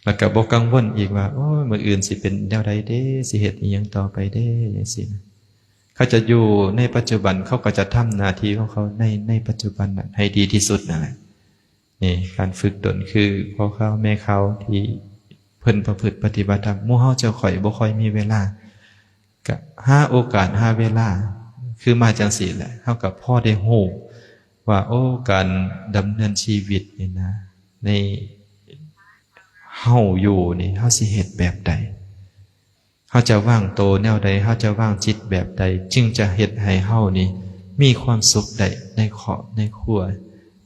แล้วก็บ่กังวลอีกว่าโอ้มื้ออื่นสิเป็นแนวใดเด้สิเฮ็ดอีหยังต่อไปเด้จังซี่นะเขาจะอยู่ในปัจจุบันเขาก็จะทำหน้าที่ของเขาในปัจจุบันนั้นให้ดีที่สุดนั่นแหละนี่การฝึกตนคือพ่อเขาแม่เขาที่เพิ่นประพฤติปฏิบัติธรรมหมู่เฮาเจ้าข่อยบ่ค่อยมีเวลาก็หาโอกาสหาเวลาคือมาจังซี่แหละเฮาก็พอได้ฮู้ว่าโอ้การดำเนินชีวิตนี่นะในเฮาอยู่นี่เฮาสิเฮ็ดแบบใดเฮาจะวางโตแนวใดเฮาจะวางจิตแบบใดจึงจะเฮ็ดให้เฮานี่มีความสุขได้ในครอบในครัว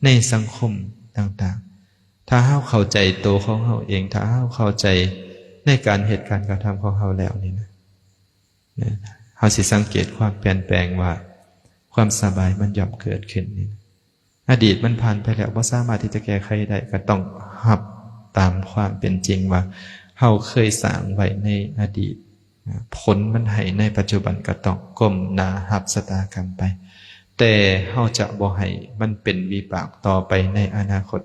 ในสังคมต่างๆถ้าเฮาเข้าใจโตของเฮาเองถ้าเฮาเข้าใจในการเหตุการณ์การทำของเฮาแล้วนี่นะเฮาสิสังเกตความเปลี่ยนแปลงว่าความสบายมันย่อมเกิดขึ้นนี่อดีตมันผ่านไปแล้วบ่สามารถที่จะแก้ไขได้ก็ต้องรับตามความเป็นจริงว่าเฮาเคยสร้างไว้ในอดีตผลมันให้ในปัจจุบันก็ต้องก้มหน้ารับชะตากรรมไปแต่เฮาจะบ่ให้มันเป็นวิบากต่อไปในอนาคต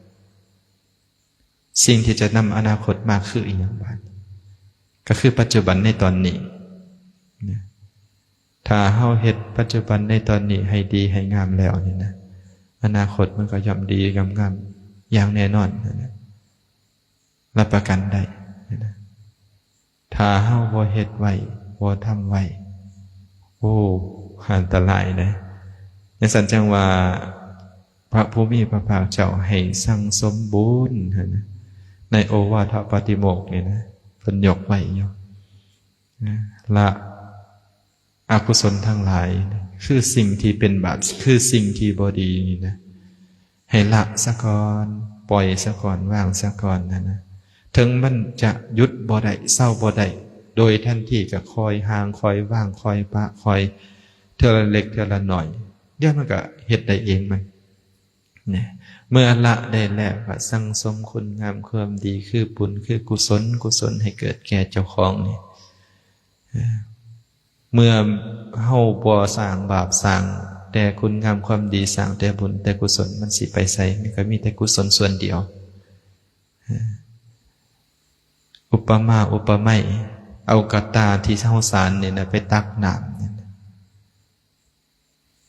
สิ่งที่จะนำอนาคตมาคืออีกอย่างบ้างก็คือปัจจุบันในตอนนี้ถ้าเฮาเฮ็ดปัจจุบันในตอนนี้ให้ดีให้งามแล้วนี่นะอนาคตมันก็ย่อมดีงามอย่างแน่นอนนะรับประกันได้นะถ้าเฮาบ่เฮ็ดไว้บ่ทำไว้โอ้อันตรายนะในสันจังว่าพระผู้มีพระภาคเจ้าให้สั่งสมบูรณ์นะในโอวาทปาติโมกข์นี่นะเพิ่นยกไว้อยู่ละอกุศลทั้งหลายคือสิ่งที่เป็นบาปคือสิ่งที่บ่ดีนี่นะให้ละซะก่อนปล่อยซะก่อนวางซะก่อนนะถึงมันจะหยุดบ่ได้เศร้าบ่ได้โดยทันทีก็คอยห่างคอยว่างคอยปะคอยเท่าละเล็กเท่าละหน่อยเดี๋ยวมันก็เฮ็ดได้เองมันเนี่ยเมื่อละได้แล้วก็สั่งสมคุณงามความดีคือบุญคือกุศลให้เกิดแก่เจ้าของนี่เมื่อเฮาบ่สร้างบาปสร้างแต่คุณงามความดีสร้างแต่บุญแต่กุศลมันสิไปไสมันก็มีแต่กุศลส่วนเดียวอุปมาอุปไมยเอากระตาที่เฮาสารเนี่ยนะไปตักน้ำเนี่ย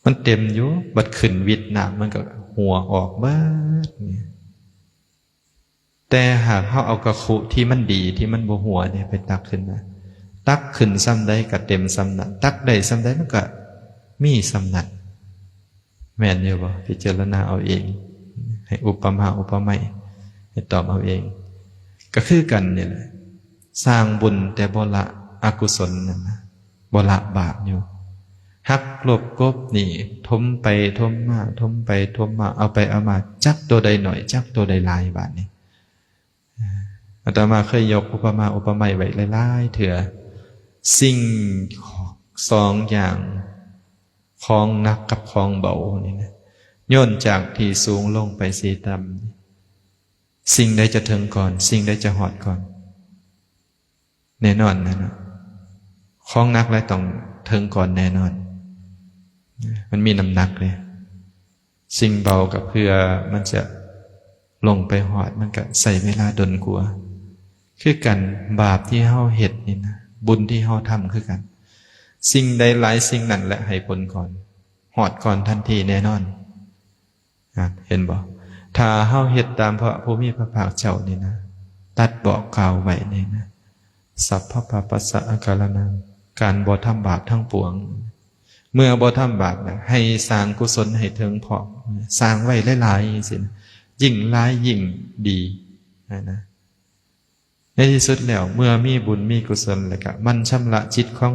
มันเต็มอยู่บัดขึ้นวิดน้ำมันก็หัวออกเบิดเนี่ยแต่หากเฮาเอากระคุที่มันดีที่มันบ่หัวเนี่ยไปตักขึ้นมา ตักขึ้นซ้ำใดก็เต็มซ้ำนั้นตักได้ซ้ำใดมันก็มีซ้ำนั้นแม่นอยู่บ่พิจารณาเอาเองให้อุปมาอุปไมยให้ตอบเอาเองก็คือกันนี่แหละสร้างบุญแต่บ่ละอกุศลนั่นนะบ่ละบาปอยู่หักลบกบนี่ทมไปทมมาทมไปทมมาเอาไปเอามาจักตัวใดหน่อยจักตัวใดหลายบาดนี้อาตมาเคยยกอุปมาอุปไมยไว้หลายๆเถื่อสิ่งสองอย่างของหนักกับของเบานี่นะโยนจากที่สูงลงไปสีต่ำสิ่งใดจะถึงก่อนสิ่งใดจะหอดก่อนแน่นอนนะเนาะของหนักและต้องถึงก่อนแน่นอนมันมีน้ำหนักเลยสิ่งเบากับเพื่อมันจะลงไปหอดมันก็ใส่เวลาดนกลัวคือกันบาปที่เฮาเฮ็ดนี่นะบุญที่เฮาทำคือกันสิ่งใดหลายสิ่งนั้นแหละให้ผลก่อนหอดก่อนทันทีแน่นอนเห็นบ่ถ้าเฮาเฮ็ดตามพระผู้มีพระภาคเจ้านี่นะตัดบอกกล่าวไว้นี่นะสัพพปปัสสะอาการนังการบ่ทำบาปทั้งปวงเมื่อบ่ทำบาปนะให้สร้างกุศลให้ถึงพร้อมสร้างไว้หลายๆสิยิ่งหลายยิ่งดีนะในที่สุดแล้วเมื่อมีบุญมีกุศลแล้วก็มันชำระจิตของ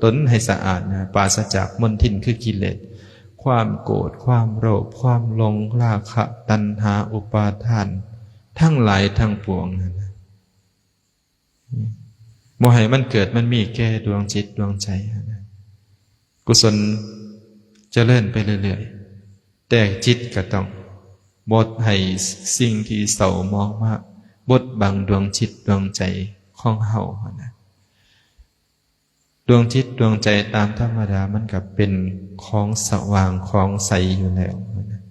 ตนให้สะอาดนะปราศจากมลทินคือกิเลสความโกรธความโลภความหลงราคะตัณหาอุปาทานทั้งหลายทั้งปวงนะบ่ให้มันเกิดมันมีแก่ดวงจิตดวงใจนะกุศลเจริญไปเรื่อยๆแต่จิตก็ต้องบดให้สิ่งที่เศร้ามองว่าบดบังดวงจิตดวงใจของเฮานะดวงจิตดวงใจตามธรรมดามันก็เป็นของสว่างของใสอยู่แล้วนะ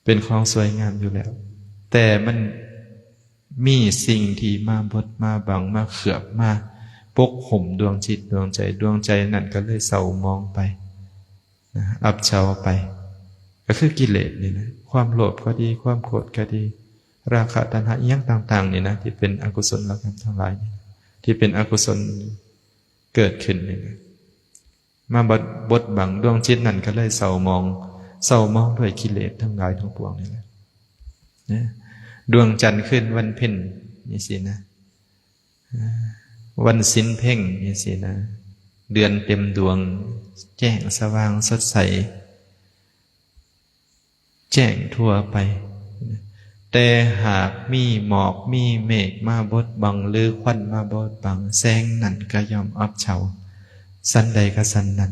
เป็นของสวยงามอยู่แล้วแต่มันมีสิ่งที่มาบดมาบังมาเขือบมาปกห่มดวงจิตดวงใจนั่นก็เลยเศร้ามองไปนะอับเฉาไปก็คือกิเลสนี่นะความโลภก็ดีความโกรธก็ดีราคะตัณหาอีหยังต่างๆนี่นะที่เป็นอกุศลกรรมทั้งหลายนี่ที่เป็นอกุศลเกิดขึ้นนี่นะมาบดบังดวงจิตนั่นก็เลยเศร้ามองด้วยกิเลสทั้งหลายทั้งปวงนี่แหละนะดวงจันทร์ขึ้นวันเพ็ญนี่สินะวันศีลเพ่งนี่สินะเดือนเต็มดวงแจ้งสว่างสดใสแจ้งทั่วไปแต่หากมีหมอกมีเมฆมาบดบังหรือควันมาบดบังแสงนั่นก็ย่อมอับเฉาสันใดก็สันนั้น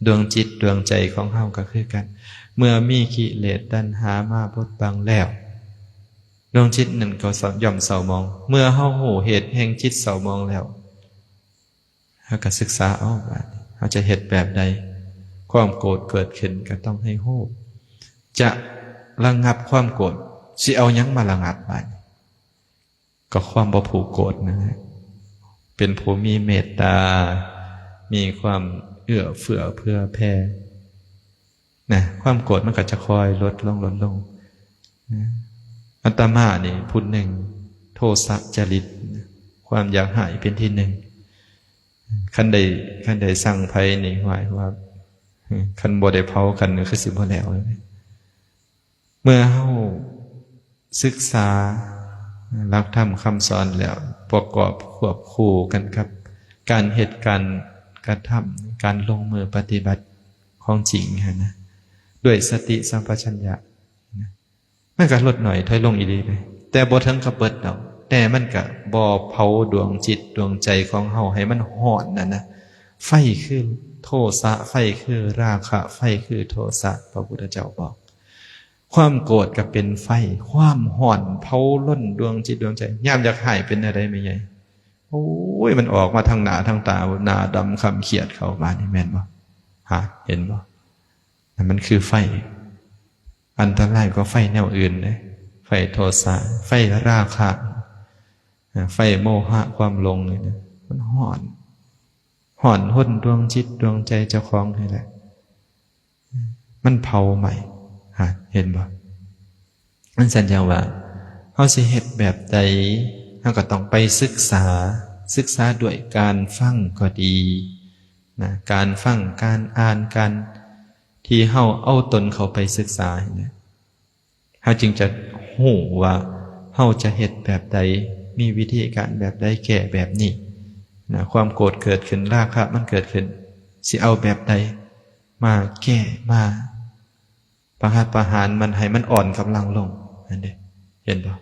ดวงจิตดวงใจของเฮาก็คือกันเมื่อมีกิเลสตัณหามาบดบังแล้วดวงจิตนั่นก็ย่อมเศร้ามองเมื่อเฮาหูเหตุแห่งจิตเศร้ามองแล้วเฮาก็ศึกษาเอาว่าเฮาจะเฮ็ดแบบใดความโกรธเกิดขึ้นก็ต้องให้ฮู้จะระงับความโกรธสิเอาหยังมาระงับได้ก็ความบ่ผูกโกรธนะเป็นผู้มีเมตตามีความเอื้อเฟื้อเผื่อแผ่นะความโกรธมันก็จะคอยลดลงนะอาตมานี่พูดหนึ่งโทสะจริตความอยากหายเป็นที่หนึ่งคันใดสั่งไผนี่หมายว่าคันบ่ได้เผากันคือสิบ่แล้วเมื่อเฮาศึกษาหลักธรรมคำสอนแล้วประกอบควบคู่กันครับการเหตุการณ์การทำการลงมือปฏิบัติของจริงนะด้วยสติสัมปชัญญะมันก็ลดหน่อยถอยลงอีดีเลยแต่บ่ถึงกับเบิดดอกแต่มันก็บ่เผาดวงจิตดวงใจของเฮาให้มันร้อนนะไฟคือโทสะไฟคือราคะไฟคือโทสะพระพุทธเจ้าบอกความโกรธก็เป็นไฟความห่อนเผาล้นดวงจิตดวงใจยามอยากหายเป็นอะไรไม่ใหญ่โอ้ยมันออกมาทางหน้าทางตาหน้าดำคำเขียดเข้ามานี่แม่นบ่เห็นบ่นั่นมันคือไฟอันตรายกว่าไฟแนวอื่นเลยไฟโทสะไฟราคะไฟโมหะความหลงนี่นะมันห่อนห้นดวงจิตดวงใจเจ้าของนี่แหละมันเผาใหม่เห็นบ่มันสัญญาว่าเฮาสิเฮ็ดแบบใดเฮาก็ต้องไปศึกษา ศึกษาด้วยการฟังก็ดีนะการฟังการอ่านการที่เฮาเอาตนเข้าไปศึกษาเนี่ยเฮาจึงจะฮู้ว่าเฮาจะเฮ็ดแบบใดมีวิธีการแบบใดแก้แบบนี้นะความโกรธเกิดขึ้นราคะมันเกิดขึ้นสิเอาแบบใดมาแก้มาประหารมันให้มันอ่อนกำลังลงนั่นเด้เห็นบ่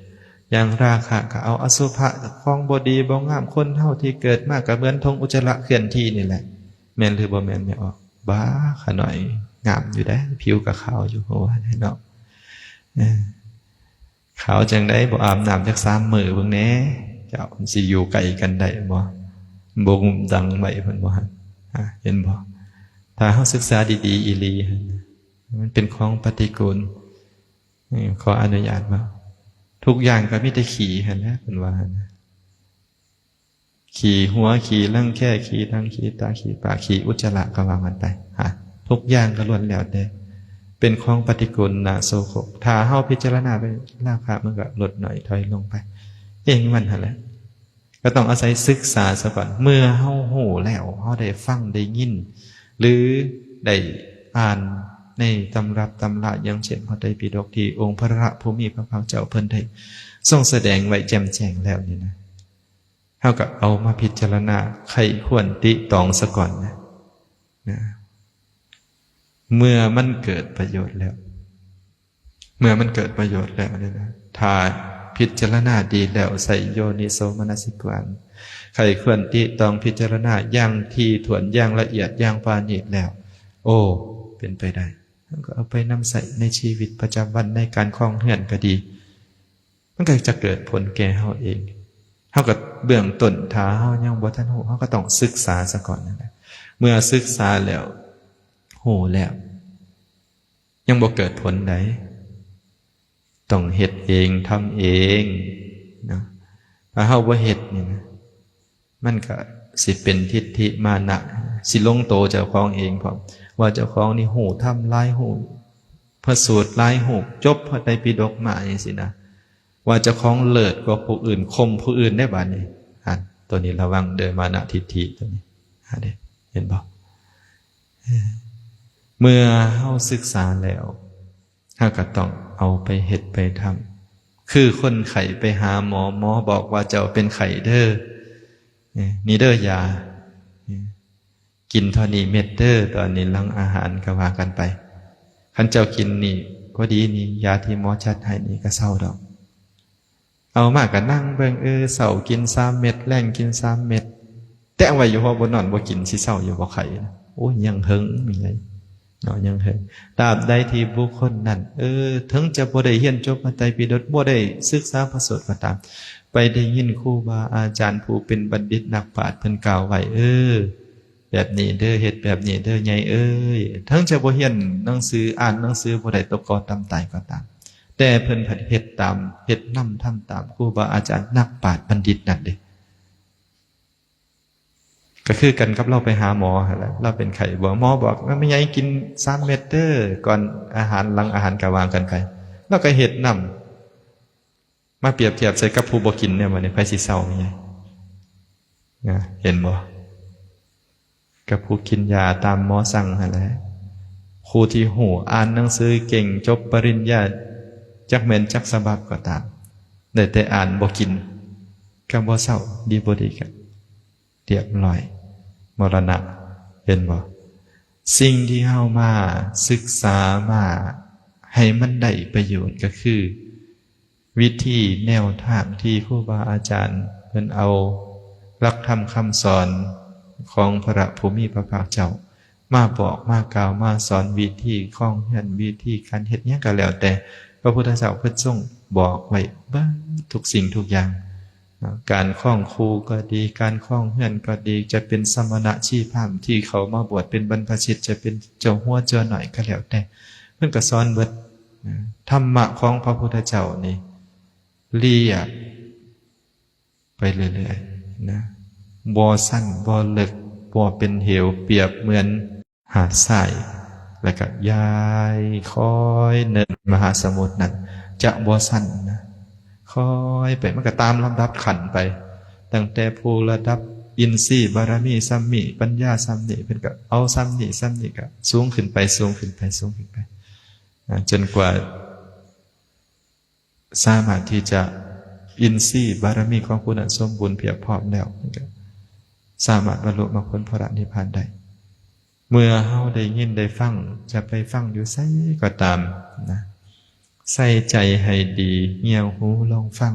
อย่างราคะก็เอาอสุภะของบ่ดีบ่งามคนเฮาที่เกิดมาก็เหมือนทงอุจจาระเคลื่อนที่นี่แหละแม่นหรือบ่แม่นไม่ออกบ้าขะหน่อยงามอยู่ได้ผิวก็ขาวอยู่โหเนาะขาวจังได๋บ่อาบน้ำจัก3มื้อเบิ่งแหน่เจ้าสิอยู่ไกลกันได้บ่บ่งุมดังไว้เพิ่นบ่หั่นเห็นบ่ถ้าเฮาศึกษาดีๆอีหลีมันเป็นของปฏิกูลขออนุญาตว่าทุกอย่างก็มีแต่ขี้หั่นแหละเพิ่นว่าขี้หัวขี้รังแค่ขี้ดังขี้ตาขี้ปากขี้อุจจาระก็ว่ามันไปทุกอย่างก็ล้วนแล้วแต่เป็นของปฏิกูลน่าโสโครกถ้าเฮาพิจารณาไปราคามันก็ลดหน่อยถอยลงไปเองมันหั่นแหละก็ต้องอาศัยศึกษาซะก่อนเมื่อเฮาฮู้แล้วเฮาได้ฟังได้ยินหรือได้อ่านในตำรับตำราอย่างเช่นพระไตรปิฎกที่องค์พระผู้มีพระภาคเจ้าเพิ่นได้ทรงแสดงไว้แจ่มแจ้งแล้วนี่นะเฮาก็เอามาพิจารณาใครควรติตองซะก่อนนะเมื่อมันเกิดประโยชน์แล้วเนี่ยนะถ้าพิจารณาดีแล้วใส่โยนิโสมนสิการใครควรติตองพิจารณาอย่างที่ถ่วนอย่างละเอียดอย่างปราณีตแล้วโอ้เป็นไปได้ก็เอาไปนำใส่ในชีวิตประจำวันในการครองเรือนก็ดีมันก็จะเกิดผลแก่เฮาเองเฮาก็เบื้องต้นถ้าเฮายังบ่ทันรู้เฮาก็ต้องศึกษาซะก่อนนั่นแหละเมื่อศึกษาแล้วรู้แล้วยังบ่เกิดผลใดต้องเฮ็ดเองทำเองนะถ้าเฮาบ่เฮ็ดนี่นะมันก็สิเป็นทิฏฐิมานะสิลงโตเจ้าของเองพร้อมว่าเจ้าของนี่หูทำลายหูพระสูตรลายหูจบพระไตรปิฎกมาอย่างสินะว่าเจ้าของเลิศกว่าผู้อื่นคมผู้อื่นได้บาดนี้ตัวนี้ระวังเดินมานะทิฏฐิตัวนี้เห็นบ่เมื่อเฮาศึกษาแล้วเฮาก็ต้องเอาไปเฮ็ดไปทำคือคนไข้ไปหาหมอบอกว่าเจ้าเป็นไข้เด้อนี่เด้อยากินเท่านี้เม็ดเด้อตอนนี้หลังอาหารก็ว่ากันไปคันเจ้ากินนี่ก็ดีนี่ยาที่หมอจัดให้นี่ก็เศร้าดอกเอามากก็นั่งเบิ่งเศร้ากิน3เม็ดแรงกิน3เม็ดแต่เอาไว้อยู่พอบ่นอนบ่กินสิเศร้าอยู่บ่ไข้โอ้ยยังหึงมีไงเนาะยังหึงตราบใดที่บุคคลนั้นถึงจะบ่ได้เรียนจบพระไตรปิฎกบ่ได้ศึกษาพระสูตรก็ตามไปได้ยินครูบาอาจารย์ผู้เป็นบัณฑิตนักปราชญ์เพิ่นกล่าวไว้แบบนี้เด้อเฮ็ดแบบนี้เด้อใหญ่ทั้งจะบ่เรียนหนังสืออ่านหนังสือบ่ได้ตกกอตำไตก็ตามแต่เพิ่นเฮ็ดตามเฮ็ดนำทำตามครูบาอาจารย์นักปราชญ์บัณฑิตนั่นเด้ก็คือกันกับเราไปหาหมอหั่นแหละเราเป็นไข้บ่หมอบอกว่าไม่ใหญ่กิน3เม็ดเด้อก่อนอาหารหลังอาหารก็วางกันไปแล้วก็เฮ็ดนำมาเปรียบเทียบใส่กับผู้บ่กินเนี่ยมันไผสิเศร้ามีไงเห็นบ่กับผู้กินยาตามหมอสั่งหั่นแหละครูที่หูอ่านหนังสือเก่งจบปริญญาจักแม่นจักฉบับก็ตามได้แต่อ่านบ่กินก็บ่เศร้าดีบ่ดีกันเรียบร้อยมรณะเห็นบ่สิ่งที่เฮามาศึกษามาให้มันได้ประโยชน์ก็คือวิธีแนวทางที่ครูบาอาจารย์เพิ่นเอาหลักธรรมคำสอนของพระผู้มีพระภาคเจ้ามาบอกมากล่าวมาสอนวิธีคล้องเฮือนวิธีการเฮ็ดหยังก็แล้วแต่พระพุทธเจ้าเพิ่นทรงบอกไว้เบิดทุกสิ่งทุกอย่างการคล้องครูก็ดีการคล้องเฮือนก็ดีจะเป็นสมณะชีพราหมณ์ที่เขามาบวชเป็นบรรพชิตจะเป็นเจ้าหัวเจ้าหน่อยก็แล้วแต่เพิ่นก็สอนเบิดธรรมะของพระพุทธเจ้านี่เรียบไปเรื่อยๆนะบ่สั้นบ่ลึกบ่เป็นเหวเปรียบเหมือนหาดทรายแล้วก็ย้ายค่อยเนินมหาสมุทรนั้นจะบ่สั้นนะค่อยไปมันก็ตามลำดับขันไป ตั้งแต่ผู้ระดับอินทรีย์บารมีสัมมิปัญญาสัมมิเป็นก็เอาสัมมิก็สูงขึ้นไปสูงขึ้นไปสูงขึ้นไปจนกว่าสามารถที่จะอินทรีย์บารมีของผู้นั้นสมบูรณ์เพียบพร้อมแล้วสามารถบรรลุมรรคผลพระนิพพานได้เมื่อเฮาได้ยินได้ฟังจะไปฟังอยู่ไสก็ตามนะใส่ใจให้ดีเงี่ยวหูลองฟัง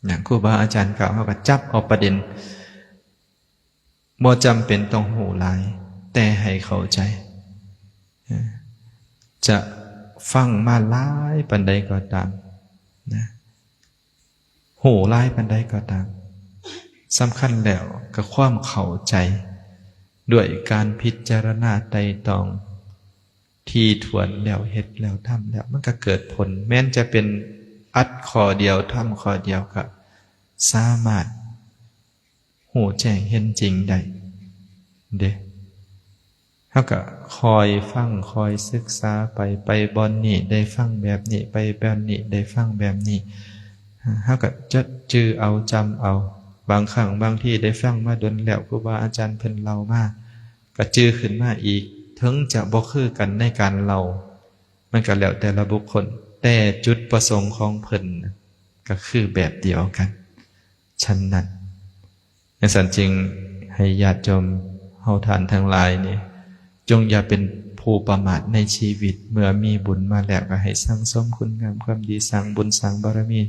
อย่างครูบาอาจารย์กล่าวเฮาก็จับเอาประเด็นบ่จำเป็นต้องหูหลายแต่ให้เข้าใจจะฟังมาหลายปานใดก็ตามนะหูหลายปานใดก็ตามสำคัญแล้วก็ความเข้าใจด้วยการพิจารณาไตร่ตรองที่ถวนแล้วเฮ็ดแล้วทำแล้วมันก็เกิดผลแม้นจะเป็นอัดข้อเดียวทำข้อเดียวก็สามารถหูแจ้งเห็นจริงได้เด้เฮาก็คอยฟังคอยศึกษาไปบอนนี้ได้ฟังแบบนี้ไปแบบนี้ได้ฟังแบบนี้เฮาก็จะจื้อเอาจำเอาบางครั้งบางที่ได้ฟังมาดนแล้วครูบาอาจารย์เพิ่นเล่ามาก็จื้อขึ้นมาอีกถึงจะบ่คือกันในการเล่ามันก็แล้วแต่ละบุคคลแต่จุดประสงค์ของเพิ่นก็คือแบบเดียวกันฉะนั้นในสันจริงให้ญาติโยมเฮาทานทั้งหลายนี่จงอย่าเป็นผู้ประมาทในชีวิตเมื่อมีบุญมาแล้วก็ให้สร้างสมคุณงามความดีสร้างบุญสร้างบารมี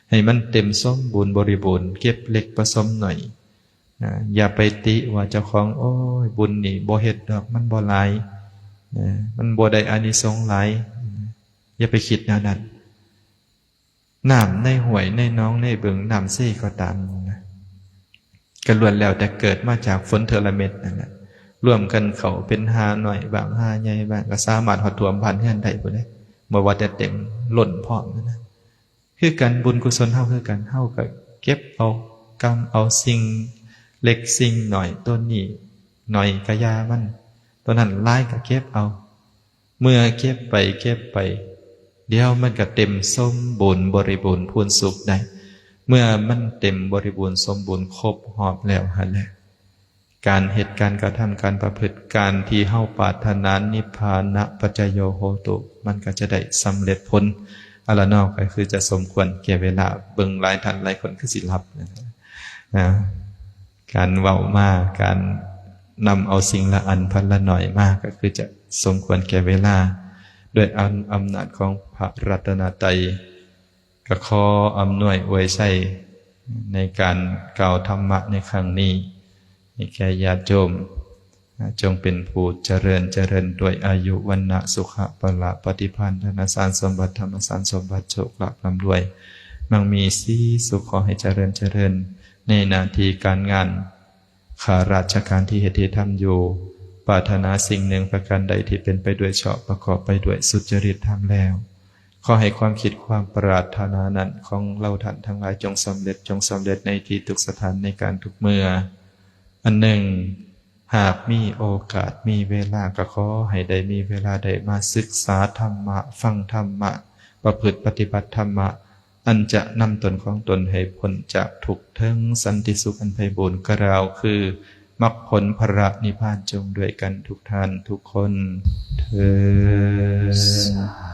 ให้มันเต็มสมบูรณ์บริบูรณ์เก็บเล็กผสมหน่อยอย่าไปติว่าเจ้าของโอ้ยบุญนี่บ่เฮ็ดดอกมันบ่หลายมันบ่ได้อานิสงส์หลายอย่าไปคิดแนวนั้นน้ำในห้วยในหนองในบึงน้ำซี่ก็ตามนะก็ล้วนแล้วแต่เกิดมาจากฝนเทอระเม็ดนั่นแหละรวมกันเขาเป็นหาหน่อยบางหาใหญ่บางก็สามารถหดท่วมพันเฮือนได้บ่ได้บ่ว่าแต่เต็มล้นพร้อมนะคือกันบุญกุศลเฮาคือกันเฮาก็เก็บเอากรรมเอาสิ่งเล็กสิ่งหน่อยต้นนี้หน่อยกะยามันต้นนั้นหลายก็เก็บเอาเมื่อเก็บไปเดี๋ยวมันก็เต็มสมบูรณ์บริบูรณ์พูนสุขได้เมื่อมันเต็มบริบูรณ์สมบูรณ์ครบหอบแล้วหั่นแหละการเหตุการณ์กระทำการประพฤติการที่เฮาปรารถนานิพพานะปัจจโยโหตุมันก็จะได้สำเร็จผลอละนอกก็คือจะสมควรแก่เวลาเบิ่งหลายท่านหลายคนคือสิรับนะการเว้ามาการนำเอาสิ่งละอันพันละหน่อยมากก็คือจะสมควรแก่เวลาด้วยอำนาจของพระรัตนตรัยก็ขออำนวยอวยชัยในการกล่าวธรรมะในครั้งนี้ให้แก่ญาติโยมจงเป็นผู้เจริญด้วยอายุวันนะสุขะพละปฏิภาณธนสารสมบัติธรรมสารสมบัติโชคลาภร่ำรวยมั่งมีสีสุขขอให้เจริญในหน้าที่การงานข้าราชการที่เหตุที่ทำอยู่ปรารถนาสิ่งหนึ่งประการใดที่เป็นไปด้วยชอบประกอบไปด้วยสุจริตธรรมแล้วขอให้ความคิดความปรารถนานั้นของเราท่านทั้งหลายจงสำเร็จในที่ทุกสถานในการทุกเมื่ออันหนึ่งหากมีโอกาสมีเวลาก็ขอให้ได้มีเวลาได้มาศึกษาธรรมะฟังธรรมะประพฤติปฏิบัติธรรมะอันจะนำตนของตนให้พ้นจากทุกข์ถึงสันติสุขอันไพบูลย์กล่าวคือมรรคผลพระนิพพานจงด้วยกันทุกท่านทุกคนเทอญ